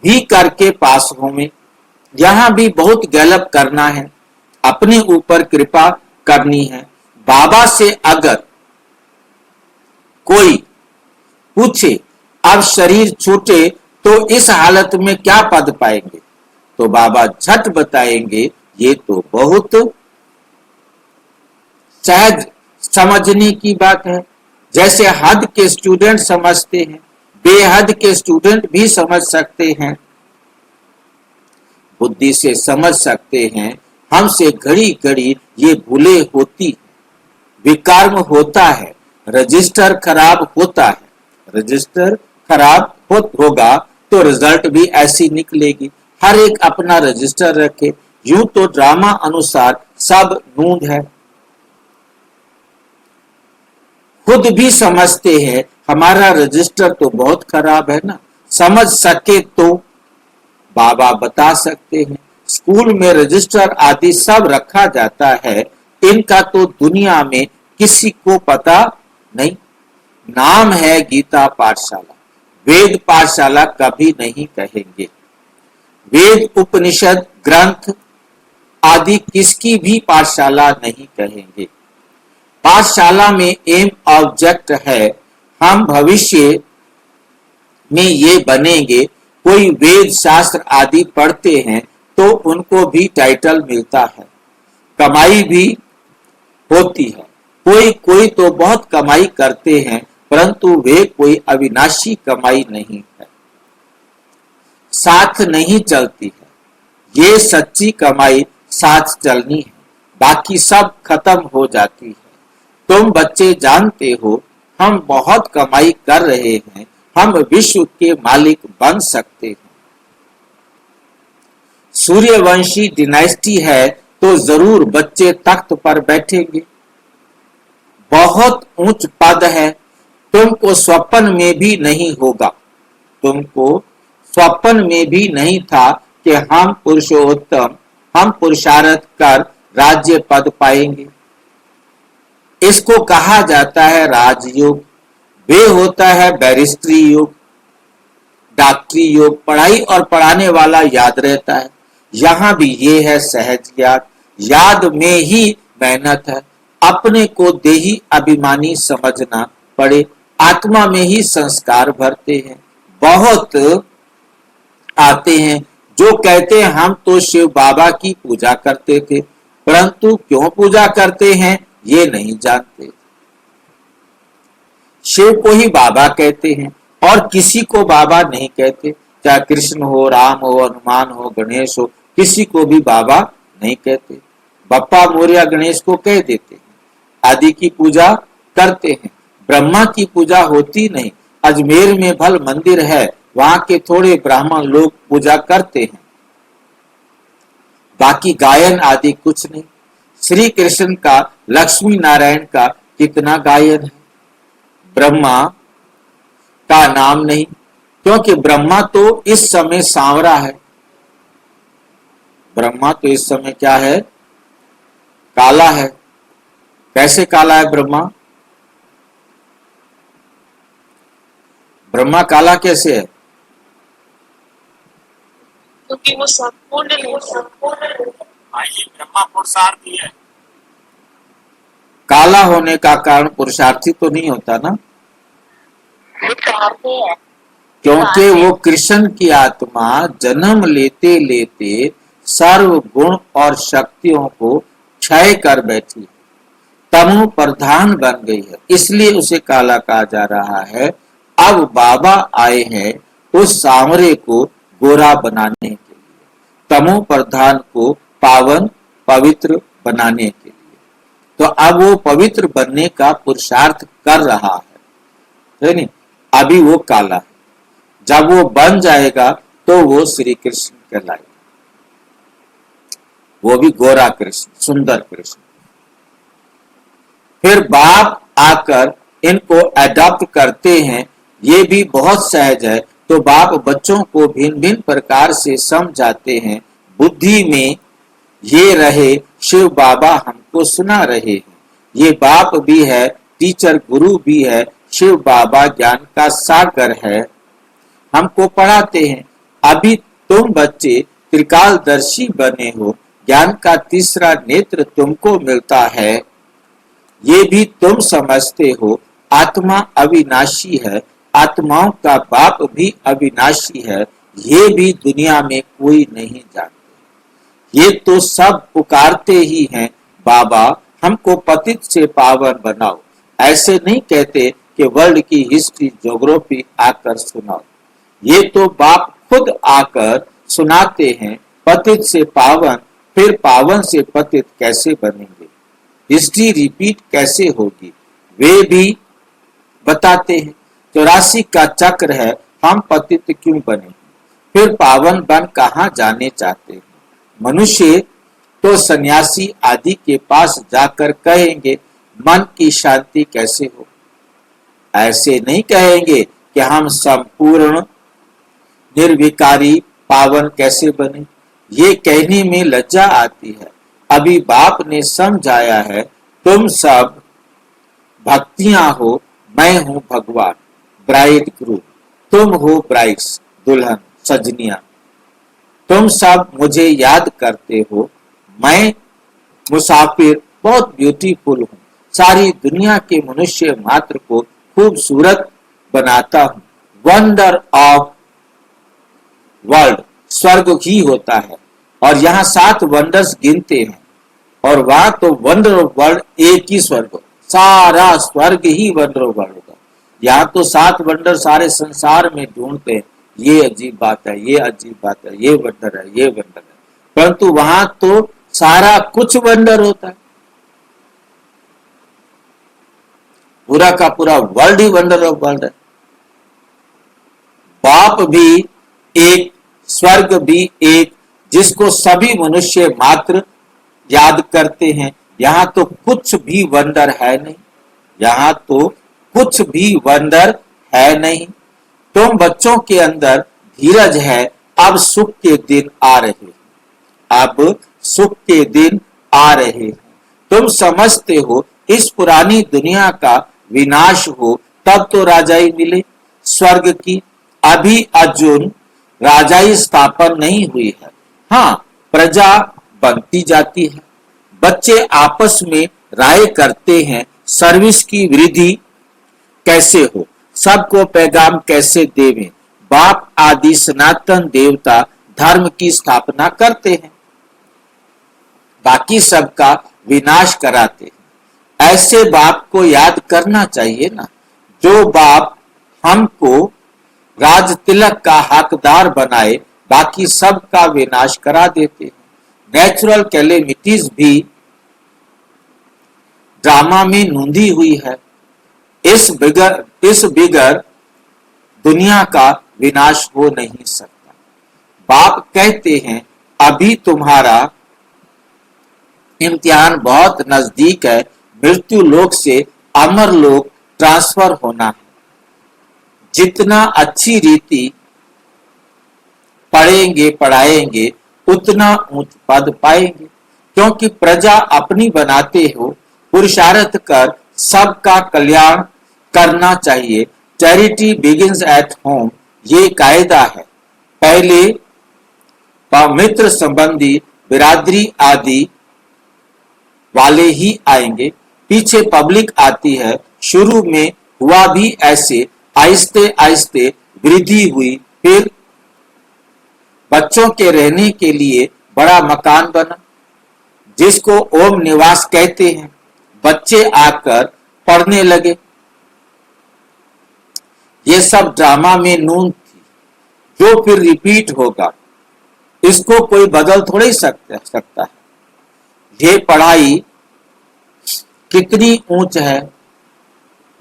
भी करके पास होंगे। यहाँ भी बहुत गलत करना है, अपने ऊपर कृपा करनी है। बाबा से अगर कोई पूछे अब शरीर छूटे तो इस हालत में क्या पद पाएंगे, तो बाबा झट बताएंगे ये तो बहुत सहज समझने की बात है। जैसे हद के स्टूडेंट समझते हैं, बेहद के स्टूडेंट भी समझ सकते हैं, बुद्धि से समझ सकते हैं। हमसे घड़ी घड़ी ये भूले होती, विकर्म होता है, रजिस्टर खराब होता है। रजिस्टर खराब होगा तो रिजल्ट भी ऐसी निकलेगी। हर एक अपना रजिस्टर रखे। यूं तो ड्रामा अनुसार सब नूंद है, खुद भी समझते हैं हमारा रजिस्टर तो बहुत खराब है ना। समझ सके तो बाबा बता सकते हैं। स्कूल में रजिस्टर आदि सब रखा जाता है, इनका तो दुनिया में किसी को पता नहीं। नाम है गीता पाठशाला, वेद पाठशाला कभी नहीं कहेंगे। वेद उपनिषद ग्रंथ आदि किसकी भी पाठशाला नहीं कहेंगे। पाठशाला में एम ऑब्जेक्ट है, हम भविष्य में ये बनेंगे। कोई वेद शास्त्र आदि पढ़ते हैं तो उनको भी टाइटल मिलता है, कमाई भी होती है। कोई कोई तो बहुत कमाई करते हैं परंतु वे कोई अविनाशी कमाई नहीं है, साथ नहीं चलती है। ये सच्ची कमाई साथ चलनी है, बाकी सब खत्म हो जाती है। तुम बच्चे जानते हो हम बहुत कमाई कर रहे हैं, हम विश्व के मालिक बन सकते हैं। सूर्यवंशी डिनाइस्टी है तो जरूर बच्चे तख्त पर बैठेंगे। बहुत ऊंच पद है, तुमको स्वप्न में भी नहीं होगा, तुमको स्वप्न में भी नहीं था कि हम पुरुषोत्तम, हम पुरुषार्थ कर राज्य पद पाएंगे। इसको कहा जाता है राजयोग। वे होता है बैरिस्ट्री योग, डॉक्टरी योग। पढ़ाई और पढ़ाने वाला याद रहता है। यहाँ भी ये है सहज याद, याद में ही मेहनत है। अपने को देही अभिमानी समझना पड़े, आत्मा में ही संस्कार भरते हैं। बहुत आते हैं जो कहते हैं हम तो शिव बाबा की पूजा करते थे, परंतु क्यों पूजा करते हैं ये नहीं जानते। शिव को ही बाबा कहते हैं और किसी को बाबा नहीं कहते। चाहे कृष्ण हो, राम हो, हनुमान हो, गणेश हो, किसी को भी बाबा नहीं कहते। बप्पा मोरया गणेश को कह देते हैं, आदि की पूजा करते हैं। ब्रह्मा की पूजा होती नहीं। अजमेर में भल मंदिर है, वहां के थोड़े ब्राह्मण लोग पूजा करते हैं, बाकी गायन आदि कुछ नहीं। श्री कृष्ण का, लक्ष्मी नारायण का कितना गायन है, ब्रह्मा का नाम नहीं, क्योंकि ब्रह्मा तो इस समय सांवरा है। ब्रह्मा तो इस समय क्या है, काला है। कैसे काला है ब्रह्मा? ब्रह्मा काला कैसे है? क्योंकि वो संपूर्ण ब्रह्मा पुरुषार्थी है। काला होने का कारण पुरुषार्थी तो नहीं होता ना, क्योंकि वो कृष्ण की आत्मा जन्म लेते लेते सर्व गुण और शक्तियों को क्षय कर बैठी है, तमो प्रधान बन गई है, इसलिए उसे काला कहा जा रहा है। अब बाबा आए हैं उस सांवरे को गोरा बनाने के लिए, तमो प्रधान को पावन पवित्र बनाने के लिए। तो अब वो पवित्र बनने का पुरुषार्थ कर रहा है नहीं? अभी वो काला है, जब वो बन जाएगा तो वो श्री कृष्ण कहलाएगा, वो भी गोरा कृष्ण, सुंदर कृष्ण। फिर बाप आकर इनको अडॉप्ट करते हैं, ये भी बहुत सहज है। तो बाप बच्चों को भिन्न भिन्न प्रकार से समझाते हैं। बुद्धि में ये रहे शिव बाबा हमको सुना रहे हैं। ये बाप भी है, टीचर गुरु भी है, शिव बाबा ज्ञान का सागर है, हमको पढ़ाते हैं। अभी तुम बच्चे त्रिकालदर्शी बने हो, ज्ञान का तीसरा नेत्र तुमको मिलता है, ये भी तुम समझते हो। आत्मा अविनाशी है, आत्माओं का बाप भी अविनाशी है, ये भी दुनिया में कोई नहीं जानते। ये तो सब पुकारते ही हैं, बाबा हमको पतित से पावन बनाओ। ऐसे नहीं कहते कि वर्ल्ड की हिस्ट्री ज्योग्राफी आकर सुनाओ, ये तो बाप खुद आकर सुनाते हैं। पतित से पावन, फिर पावन से पतित कैसे बनेंगे, हिस्ट्री रिपीट कैसे होगी, वे भी बताते हैं। 84 का चक्र है, हम पतित क्यों बने, फिर पावन बन कहाँ जाने चाहते हैं। मनुष्य तो सन्यासी आदि के पास जाकर कहेंगे मन की शांति कैसे हो, ऐसे नहीं कहेंगे कि हम संपूर्ण निर्विकारी पावन कैसे बने। ये कहने में लज्जा आती है। अभी बाप ने समझाया है, तुम सब भक्तियां हो, मैं हूं भगवान ब्राइड ग्रूम, तुम हो ब्राइड्स दुल्हन सजनिया। तुम सब मुझे याद करते हो, मैं मुसाफिर बहुत ब्यूटीफुल हूँ, सारी दुनिया के मनुष्य मात्र को खूबसूरत बनाता हूँ। वंडर ऑफ वर्ल्ड स्वर्ग ही होता है, और यहाँ 7 वंडर्स गिनते हैं, और वहां तो वंडर ऑफ वर्ल्ड एक ही स्वर्ग, सारा स्वर्ग ही वंडर ऑफ वर्ल्ड होगा। यहाँ तो 7 वंडर सारे संसार में ढूंढते हैं, ये अजीब बात है, ये अजीब बात है, ये वंडर है, ये वंडर है, परंतु वहां तो सारा कुछ वंडर होता है। पूरा का पूरा world he wonder of world है। बाप भी एक, स्वर्ग भी एक, जिसको सभी मनुष्य मात्र याद करते हैं। यहाँ तो कुछ भी वंडर है नहीं, यहाँ तो कुछ भी वंडर है नहीं। तुम बच्चों के अंदर धीरज है, अब सुख के दिन आ रहे हैं, अब सुख के दिन आ रहे हैं। तुम समझते हो इस पुरानी दुनिया का विनाश हो तब तो राजाई मिले स्वर्ग की। अभी अर्जुन राजाई स्थापन नहीं हुई है। हाँ, प्रजा बनती जाती है, बच्चे आपस में राय करते हैं सर्विस की वृद्धि कैसे हो, सबको पैगाम कैसे देवें। बाप आदि सनातन देवता धर्म की स्थापना करते हैं, बाकी सबका विनाश कराते हैं। ऐसे बाप को याद करना चाहिए ना, जो बाप हमको राज तिलक का हकदार बनाए, बाकी सब का विनाश करा देते हैं। नेचुरल कैलेमिटीज भी ड्रामा में नूंदी हुई है। इस बिगर दुनिया का विनाश हो नहीं सकता। बाप कहते हैं अभी तुम्हारा इम्तिहान बहुत नजदीक है, मृत्यु लोक से अमर लोक ट्रांसफर होना है। जितना अच्छी रीति पढ़ेंगे पढ़ाएंगे उतना ऊंच पद पाएंगे, क्योंकि प्रजा अपनी बनाते हो। पुरुषार्थ कर सबका कल्याण करना चाहिए। चैरिटी बिगिंस एट होम, ये कायदा है। पहले मित्र संबंधी बिरादरी आदि वाले ही आएंगे, पीछे पब्लिक आती है। शुरू में हुआ भी ऐसे, आहिस्ते आहिस्ते वृद्धि हुई। फिर बच्चों के रहने के लिए बड़ा मकान बना, जिसको ओम निवास कहते हैं। बच्चे आकर पढ़ने लगे। ये सब ड्रामा में नून थी, जो फिर रिपीट होगा। इसको कोई बदल थोड़ी सकता है। ये पढ़ाई कितनी ऊंच है,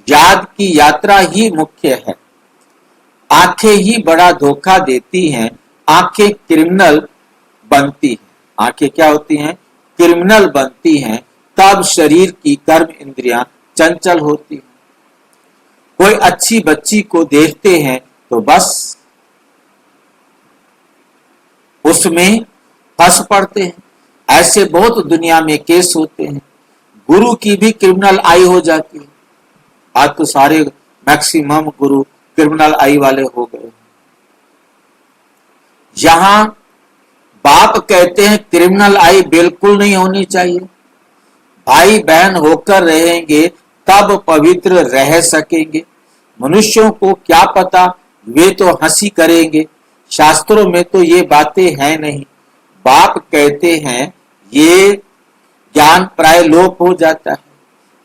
याद की यात्रा ही मुख्य है। आंखें ही बड़ा धोखा देती हैं। आंखें क्रिमिनल बनती हैं। आंखें क्या होती हैं? क्रिमिनल बनती हैं। तब शरीर की कर्म इंद्रियां चंचल होती हैं। कोई अच्छी बच्ची को देखते हैं तो बस उसमें फंस पड़ते हैं। ऐसे बहुत दुनिया में केस होते हैं। गुरु की भी क्रिमिनल आई हो जाती है। आज तो सारे मैक्सिमम गुरु क्रिमिनल आई वाले हो गए। यहां बाप कहते हैं क्रिमिनल आई बिल्कुल नहीं होनी चाहिए। भाई बहन होकर रहेंगे तब पवित्र रह सकेंगे। मनुष्यों को क्या पता, वे तो हंसी करेंगे। शास्त्रों में तो ये बातें हैं नहीं। बाप कहते हैं ये ज्ञान प्राय लोप हो जाता है।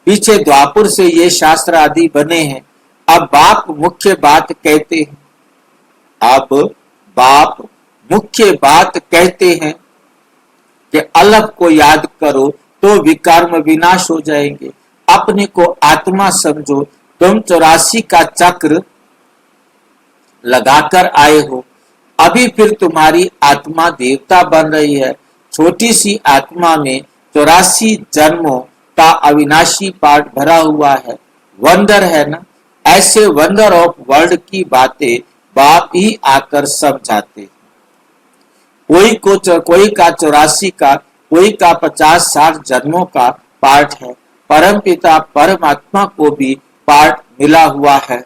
पीछे द्वापुर से ये शास्त्र आदि बने हैं। अब बाप मुख्य बात कहते हैं। अब बाप मुख्य बात कहते हैं कि अलग को याद करो तो विकर्म विनाश हो जाएंगे। अपने को आत्मा समझो। तुम 84 का चक्र लगाकर आए हो। अभी फिर तुम्हारी आत्मा देवता बन रही है। छोटी सी आत्मा में 84 जन्मों का अविनाशी पाठ भरा हुआ है। वंडर है ना। ऐसे वंडर ऑफ वर्ल्ड की बातें बाप ही आकर समझाते हैं। कोई का 84 का, कोई का 50-60 जन्मों का पाठ है। परम पिता परमात्मा को भी पाठ मिला हुआ है।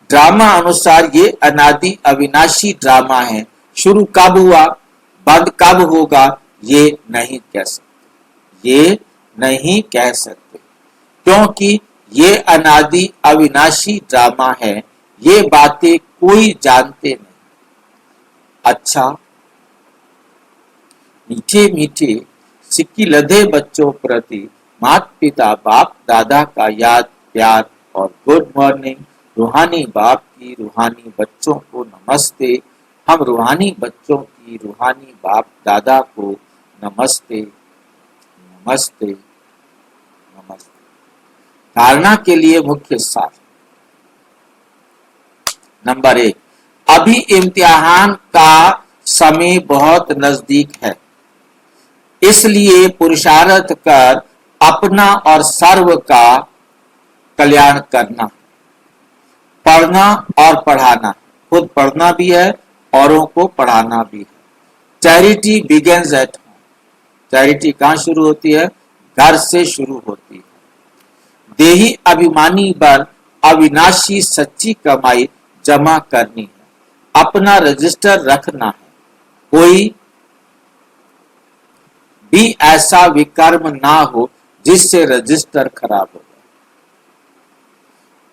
ड्रामा अनुसार ये अनादि अविनाशी ड्रामा है। शुरू कब हुआ, बंद कब होगा, ये नहीं कह सकते। ये नहीं कह सकते, क्योंकि ये अनादि अविनाशी ड्रामा है। ये बातें कोई जानते नहीं। अच्छा, मीठे मीठे सिक्की लधे बच्चों प्रति माता पिता बाप दादा का याद प्यार और गुड मॉर्निंग। रूहानी बाप की रूहानी बच्चों को नमस्ते। हम रूहानी बच्चों की रूहानी बाप दादा को नमस्ते नमस्ते नमस्ते। धारणा के लिए मुख्य सार। नंबर 1, अभी इम्तिहान का समय बहुत नजदीक है, इसलिए पुरुषार्थ कर अपना और सर्व का कल्याण करना। पढ़ना और पढ़ाना, खुद पढ़ना भी है, औरों को पढ़ाना भी है। Charity begins at home. Charity कहाँ शुरू होती है? घर से शुरू होती है। देही अभिमानी बन अविनाशी सच्ची कमाई जमा करनी है। अपना रजिस्टर रखना है। कोई भी ऐसा विकर्म ना हो जिससे रजिस्टर खराब हो जाए।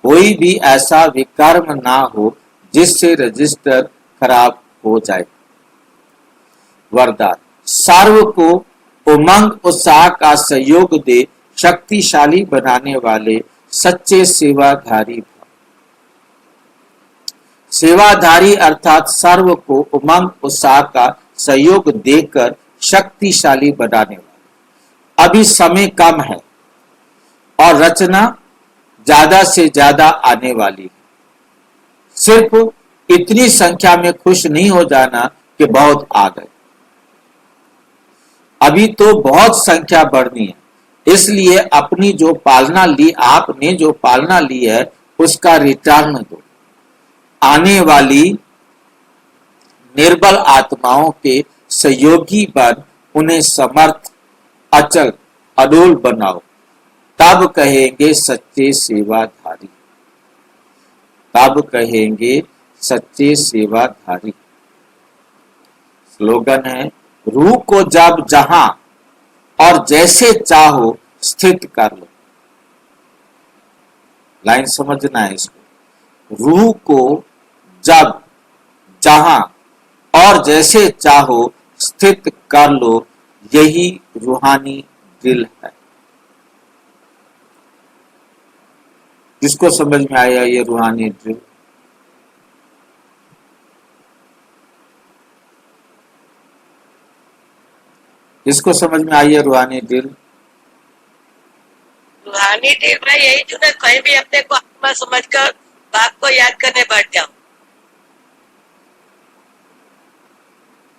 कोई भी ऐसा विकर्म ना हो जिससे रजिस्टर खराब हो जाए। वरदान, सर्व को उमंग उत्साह का सहयोग दे शक्तिशाली बनाने वाले सच्चे सेवाधारी भव। सेवाधारी अर्थात सर्व को उमंग उत्साह का सहयोग देकर शक्तिशाली बनाने वाला। अभी समय कम है और रचना ज्यादा से ज्यादा आने वाली है। सिर्फ इतनी संख्या में खुश नहीं हो जाना कि बहुत आ गए। अभी तो बहुत संख्या बढ़नी है, इसलिए अपनी जो पालना ली, आपने जो पालना ली है उसका रिटर्न दो। आने वाली निर्बल आत्माओं के सहयोगी बन उन्हें समर्थ, अचल, अडोल बनाओ। तब कहेंगे सच्चे सेवाधारी, तब कहेंगे सच्चे सेवाधारी। स्लोगन है, रूह को जब जहां और जैसे चाहो स्थित कर लो। लाइन समझना है इसको। रूह को जब जहां और जैसे चाहो स्थित कर लो, यही रूहानी दिल है। किसको समझ में आया ये रूहानी दिल? किसको समझ में आई है रूहानी दिल? रूहानी दिल में यही जो ना, कहीं भी अपने को आत्मा समझकर बाप को याद करने बैठ जाओ।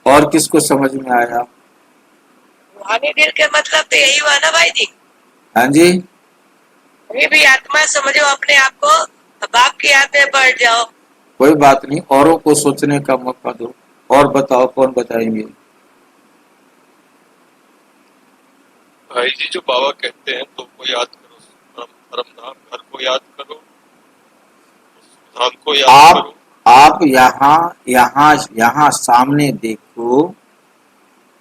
और किसको समझ में आया? रूहानी दिल के मतलब तो यही हुआ ना भाई जी। हाँ जी, कहीं भी आत्मा समझो अपने आप को, बाप की याद में बैठ जाओ। कोई बात नहीं, औरों को सोचने का मौका दो। और बताओ, कौन बताएंगे? भाई जी जो बाबा कहते हैं तो को याद करो, परम धाम घर को याद करो, धाम को याद करो। आप यहाँ सामने देखो,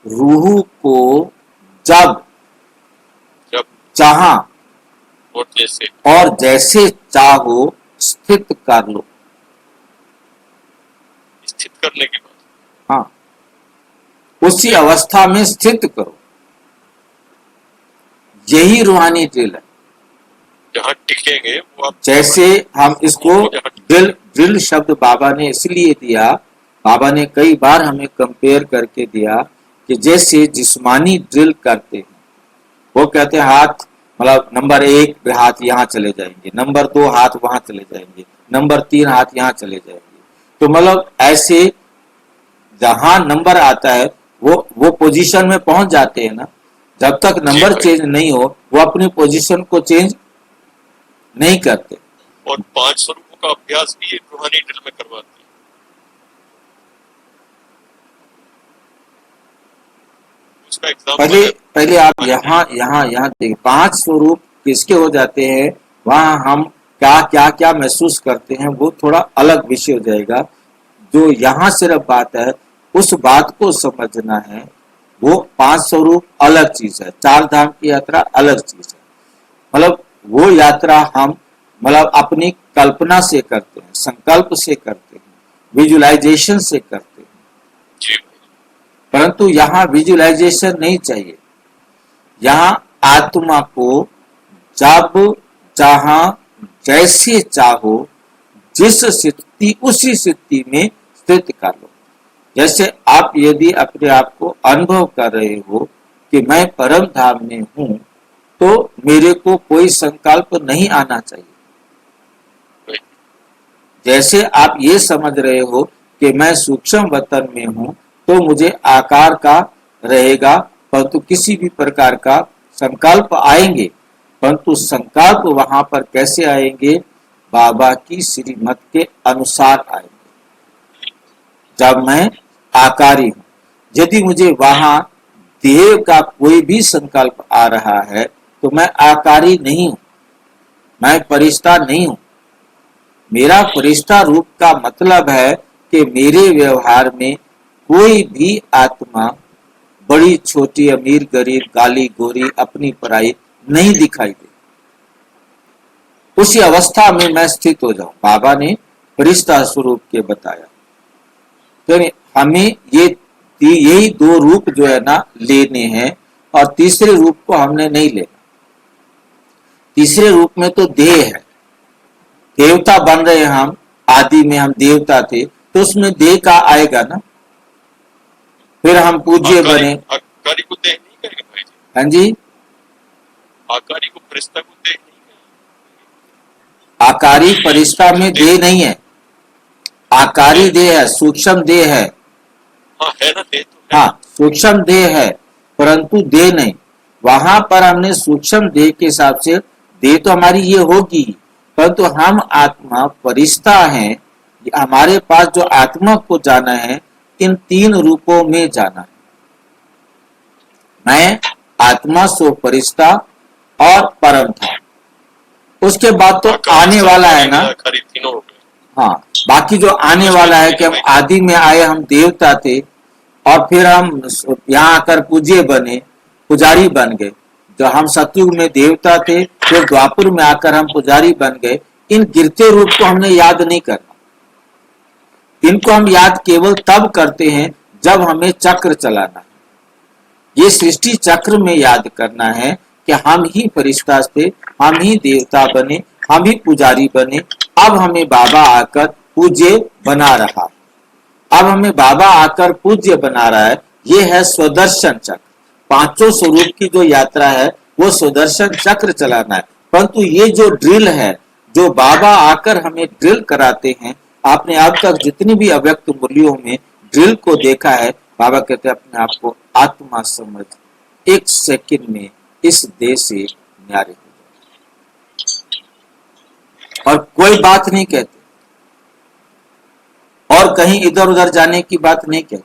रूह को जब जब जहां और जैसे चाहो स्थित कर लो। स्थित करने के बाद, हाँ, उसी अवस्था में स्थित करो। यही रूहानी दिल है। जहाँ टिकेंगे वो आप, जैसे हम इसको दिल शब्द बाबा ने इसलिए दिया, बाबा ने कई बार हमें कंपेयर करके दिया कि जैसे जिस्मानी ड्रिल करते हैं, वो कहते हैं हाथ, मतलब नंबर 1 हाथ यहाँ चले जाएंगे, नंबर 2 हाथ वहां चले जाएंगे, नंबर 3 हाथ यहाँ चले जाएंगे। तो मतलब ऐसे जहां नंबर आता है वो पोजीशन में पहुंच जाते हैं ना। जब तक नंबर चेंज नहीं हो, वो अपनी पोजीशन को चेंज नहीं करते। और 5 स्वरूपों का अभ्यास भी रूहानी दिल में करवाते हैं। उसका एग्जाम्पल पहले आप यहाँ देखिए, 5 स्वरूप किसके हो जाते हैं, वहां हम क्या महसूस करते हैं वो थोड़ा अलग विषय हो जाएगा। जो यहाँ सिर्फ बात है, उस बात को समझना है। वो 5 स्वरूप अलग चीज है, 4 धाम की यात्रा अलग चीज है। मतलब वो यात्रा हम अपनी कल्पना से करते हैं, संकल्प से करते हैं, विजुअलाइजेशन से करते हैं। जी। परंतु यहाँ विजुअलाइजेशन नहीं चाहिए। यहाँ आत्मा को जब जहां जैसे चाहो, जिस स्थिति उसी स्थिति में स्थित कर लो। जैसे आप यदि अपने आप को अनुभव कर रहे हो कि मैं परम धाम में हूं, तो मेरे को कोई संकल्प नहीं आना चाहिए। जैसे आप ये समझ रहे हो कि मैं सूक्ष्म वतन में हूं, तो मुझे आकार का रहेगा, परंतु किसी भी प्रकार का संकल्प आएंगे। परंतु संकल्प वहां पर कैसे आएंगे? बाबा की श्रीमत के अनुसार आएंगे। जब मैं आकारी हूं, यदि मुझे वहां देह का कोई भी संकल्प आ रहा है, तो मैं आकारी नहीं हूं, मैं फरिश्ता नहीं हूं। मेरा फरिश्ता रूप का मतलब है कि मेरे व्यवहार में कोई भी आत्मा बड़ी छोटी, अमीर गरीब, काली गोरी, अपनी पराई नहीं दिखाई दे। उसी अवस्था में मैं स्थित हो जाऊं। बाबा ने फरिश्ता स्वरूप के बताया। तो हमें यही 2 रूप जो है ना लेने हैं, और तीसरे रूप को हमने नहीं लेना। तीसरे रूप में तो देह है, देवता बन रहे हैं हम, आदि में हम देवता थे, तो उसमें देह का आएगा ना। फिर हम पूज्य बने। आकारी को देह नहीं करेंगे भाई जी, हाँ जी, आकारी को फरिश्ता को देह नहीं करेंगे। आकारी फरिश्ता में देह नहीं है, आकारी देह है, सूक्ष्म देह है। हाँ है ना, देह तो है। हाँ, सूक्ष्म देह है परंतु देह नहीं। वहां पर हमने सूक्ष्म देह के हिसाब से देह तो हमारी ये होगी, परंतु हम आत्मा फरिश्ता हैं। हमारे पास जो आत्मा को जाना है, इन 3 रूपों में जाना है। मैं, आत्मा, सो फरिश्ता और परम था। उसके बाद तो आने वाला है ना। आकारी तीनों हो गए। हाँ, बाकी जो आने वाला है कि हम आदि में आए, हम देवता थे और फिर हम यहाँ आकर पूज्य बने, पुजारी बन गए। जो हम सतयुग में देवता थे, फिर द्वापर में आकर हम पुजारी बन गए। इन गिरते रूप को हमने याद नहीं करना। इनको हम याद केवल तब करते हैं जब हमें चक्र चलाना है। ये सृष्टि चक्र में याद करना है कि हम ही फरिश्ता थे, हम ही देवता बने, हम ही पुजारी बने। अब हमें बाबा आकर पूज्य बना रहा है। अब हमें बाबा आकर पूज्य बना रहा है। ये है स्वदर्शन चक्र। 5 स्वरूप की जो यात्रा है वो स्वदर्शन चक्र चलाना है। परंतु ये जो ड्रिल है, जो बाबा आकर हमें ड्रिल कराते हैं, आपने अब तक जितनी भी अव्यक्त मूल्यों में ड्रिल को देखा है, बाबा कहते हैं अपने आप को आत्मा समझ, 1 सेकंड में इस देह से न्यारे हो जाए। और कोई बात नहीं कहते, और कहीं इधर उधर जाने की बात नहीं कहते,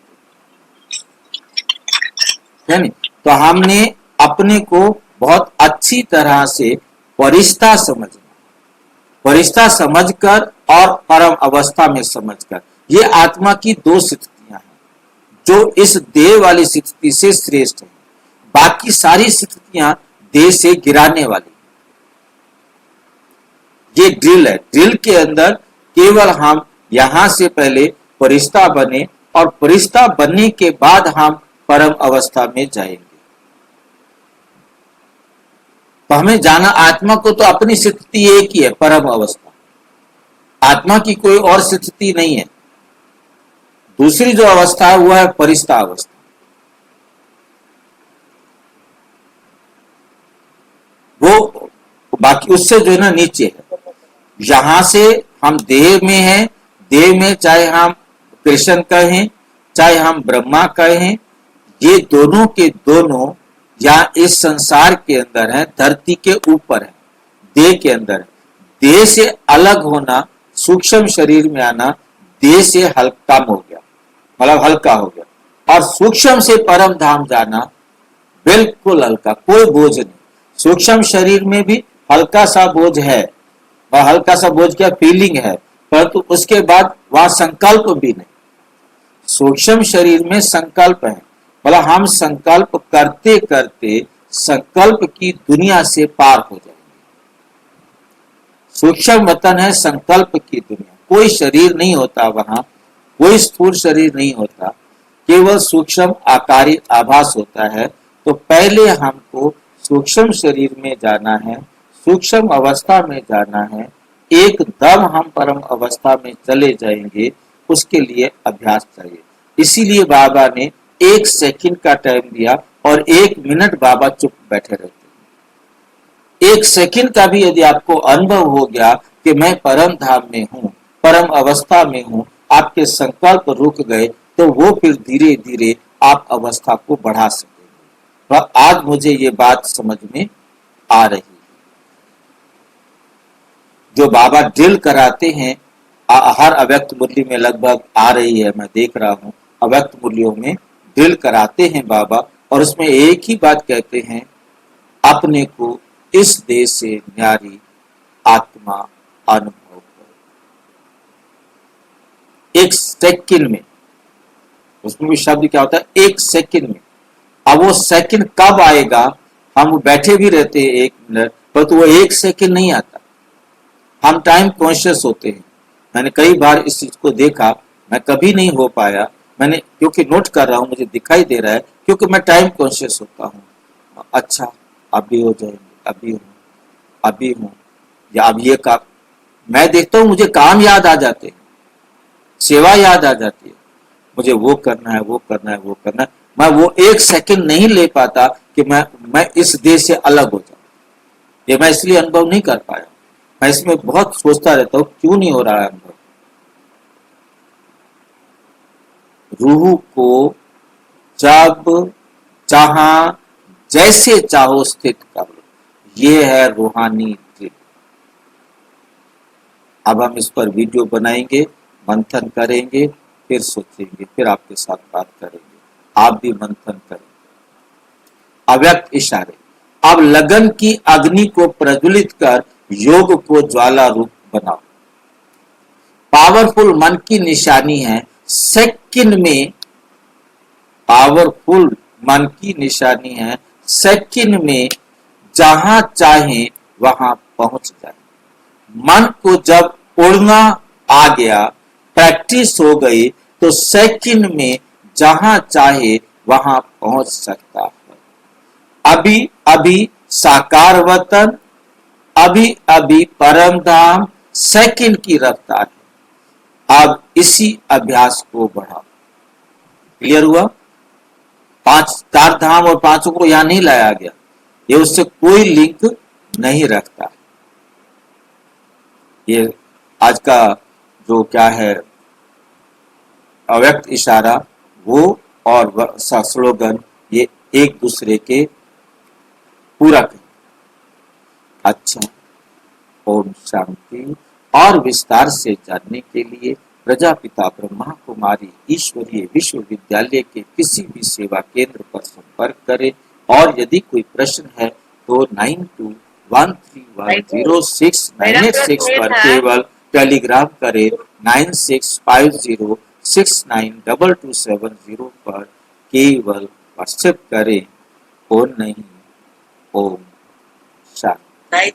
है नहीं। तो हमने अपने को बहुत अच्छी तरह से फरिश्ता समझना, फरिश्ता समझकर और परम अवस्था में समझकर। ये आत्मा की 2 स्थितियां हैं जो इस देह वाली स्थिति से श्रेष्ठ है। बाकी सारी स्थितियां देह से गिराने वाली। ये ड्रिल है। ड्रिल के अंदर केवल हम यहां से पहले फरिश्ता बने और फरिश्ता बनने के बाद हम परम अवस्था में जाएंगे। तो हमें जाना आत्मा को, तो अपनी स्थिति एक ही है, परम अवस्था। आत्मा की कोई और स्थिति नहीं है। दूसरी जो अवस्था है वो है फरिश्ता अवस्था। वो बाकी उससे जो है ना नीचे है। यहां से हम देह में हैं, देह में चाहे हम कृष्ण कहें चाहे हम ब्रह्मा कहें, ये दोनों के दोनों या इस संसार के अंदर है, धरती के ऊपर है, देह के अंदर है। देह से अलग होना, सूक्ष्म शरीर में आना, देह से हल्का कम हो गया, मतलब हल्का हो गया। और सूक्ष्म से परम धाम जाना बिल्कुल हल्का, कोई बोझ नहीं। सूक्ष्म शरीर में भी हल्का सा बोझ है, वह हल्का सा बोझ क्या फीलिंग है, परंतु उसके बाद वहां संकल्प भी नहीं। सूक्ष्म शरीर में संकल्प है, मतलब हम संकल्प करते करते संकल्प की दुनिया से पार हो जाएंगे। सूक्ष्म वतन है संकल्प की दुनिया। कोई शरीर नहीं होता वहां, कोई स्थूल शरीर नहीं होता, केवल सूक्ष्म आकारी आभास होता है। तो पहले हमको सूक्ष्म शरीर में जाना है, सूक्ष्म अवस्था में जाना है। एकदम हम परम अवस्था में चले जाएंगे, उसके लिए अभ्यास चाहिए। इसीलिए बाबा ने 1 सेकंड का टाइम दिया और 1 मिनट बाबा चुप बैठे रहते। 1 सेकंड का भी यदि आपको अनुभव हो गया कि मैं परम धाम में हूँ, परम अवस्था में हूँ, आपके संकल्प रुक गए, तो वो फिर धीरे धीरे आप अवस्था को बढ़ा सकेंगे। और आज मुझे ये बात समझ में आ रही है। जो बाबा ड्रिल कराते हैं हर अव्यक्त मूल्य में लगभग आ रही है, मैं देख रहा हूँ अव्यक्त मूल्यों में ड्रिल कराते हैं बाबा, और उसमें एक ही बात कहते हैं, अपने को इस देह से न्यारी आत्मा अनुभव करो। 1 सेकंड में, उसमें भी शब्द क्या होता है, 1 सेकंड में। अब वो सेकंड कब आएगा, हम बैठे भी रहते हैं 1 मिनट, पर तो वो 1 सेकंड नहीं आता। हम टाइम कॉन्शियस होते हैं। मैंने कई बार इस चीज को देखा, मैं कभी नहीं हो पाया, मैंने क्योंकि नोट कर रहा हूं, मुझे दिखाई दे रहा है, क्योंकि मैं टाइम कॉन्शियस होता हूं। अच्छा अभी हो जाएंगे, अभी हूं, या अब ये का मैं देखता हूं मुझे काम याद आ जाते हैं, सेवा याद आ जाती है, मुझे वो करना है, वो करना है, वो करना है। मैं वो एक सेकंड नहीं ले पाता कि मैं इस देश से अलग हो जाऊं। ये मैं इसलिए अनुभव नहीं कर पाया। मैं इसमें बहुत सोचता रहता हूं क्यों नहीं हो रहा है अनुभव। रूह को जब, जहां, जैसे चाहो स्थित कर लो, ये है रूहानी ट्रिक। अब हम इस पर वीडियो बनाएंगे, मंथन करेंगे, फिर सोचेंगे, फिर आपके साथ बात करेंगे, आप भी मंथन करेंगे। अव्यक्त इशारे। अब लगन की अग्नि को प्रज्वलित कर योग को ज्वाला रूप बनाओ। पावरफुल मन की निशानी है सेकंड में, पावरफुल मन की निशानी है सेकंड में जहां चाहे वहां पहुंच जाए। मन को जब उड़ना आ गया, प्रैक्टिस हो गई, तो सेकंड में जहां चाहे वहां पहुंच सकता है। अभी अभी साकार वतन, अभी अभी परम धाम, सेकंड की रफ्तार है। अब इसी अभ्यास को बढ़ाओ। क्लियर हुआ? 4 धाम और 5 को यहां नहीं लाया गया, ये उससे कोई लिंक नहीं रखता। ये आज का जो क्या है अव्यक्त इशारा, वो और स्लोगन, ये एक दूसरे के पूरक है। अच्छा, ओम शांति। और विस्तार से जानने के लिए प्रजापिता ब्रह्मा कुमारी ईश्वरीय विश्वविद्यालय के किसी भी सेवा केंद्र पर संपर्क करें। और यदि कोई प्रश्न है तो 9213106986 पर केवल टेलीग्राम करें। 9650692270 पर केवल व्हाट्सएप करें। फोन नहीं। ओम शांति।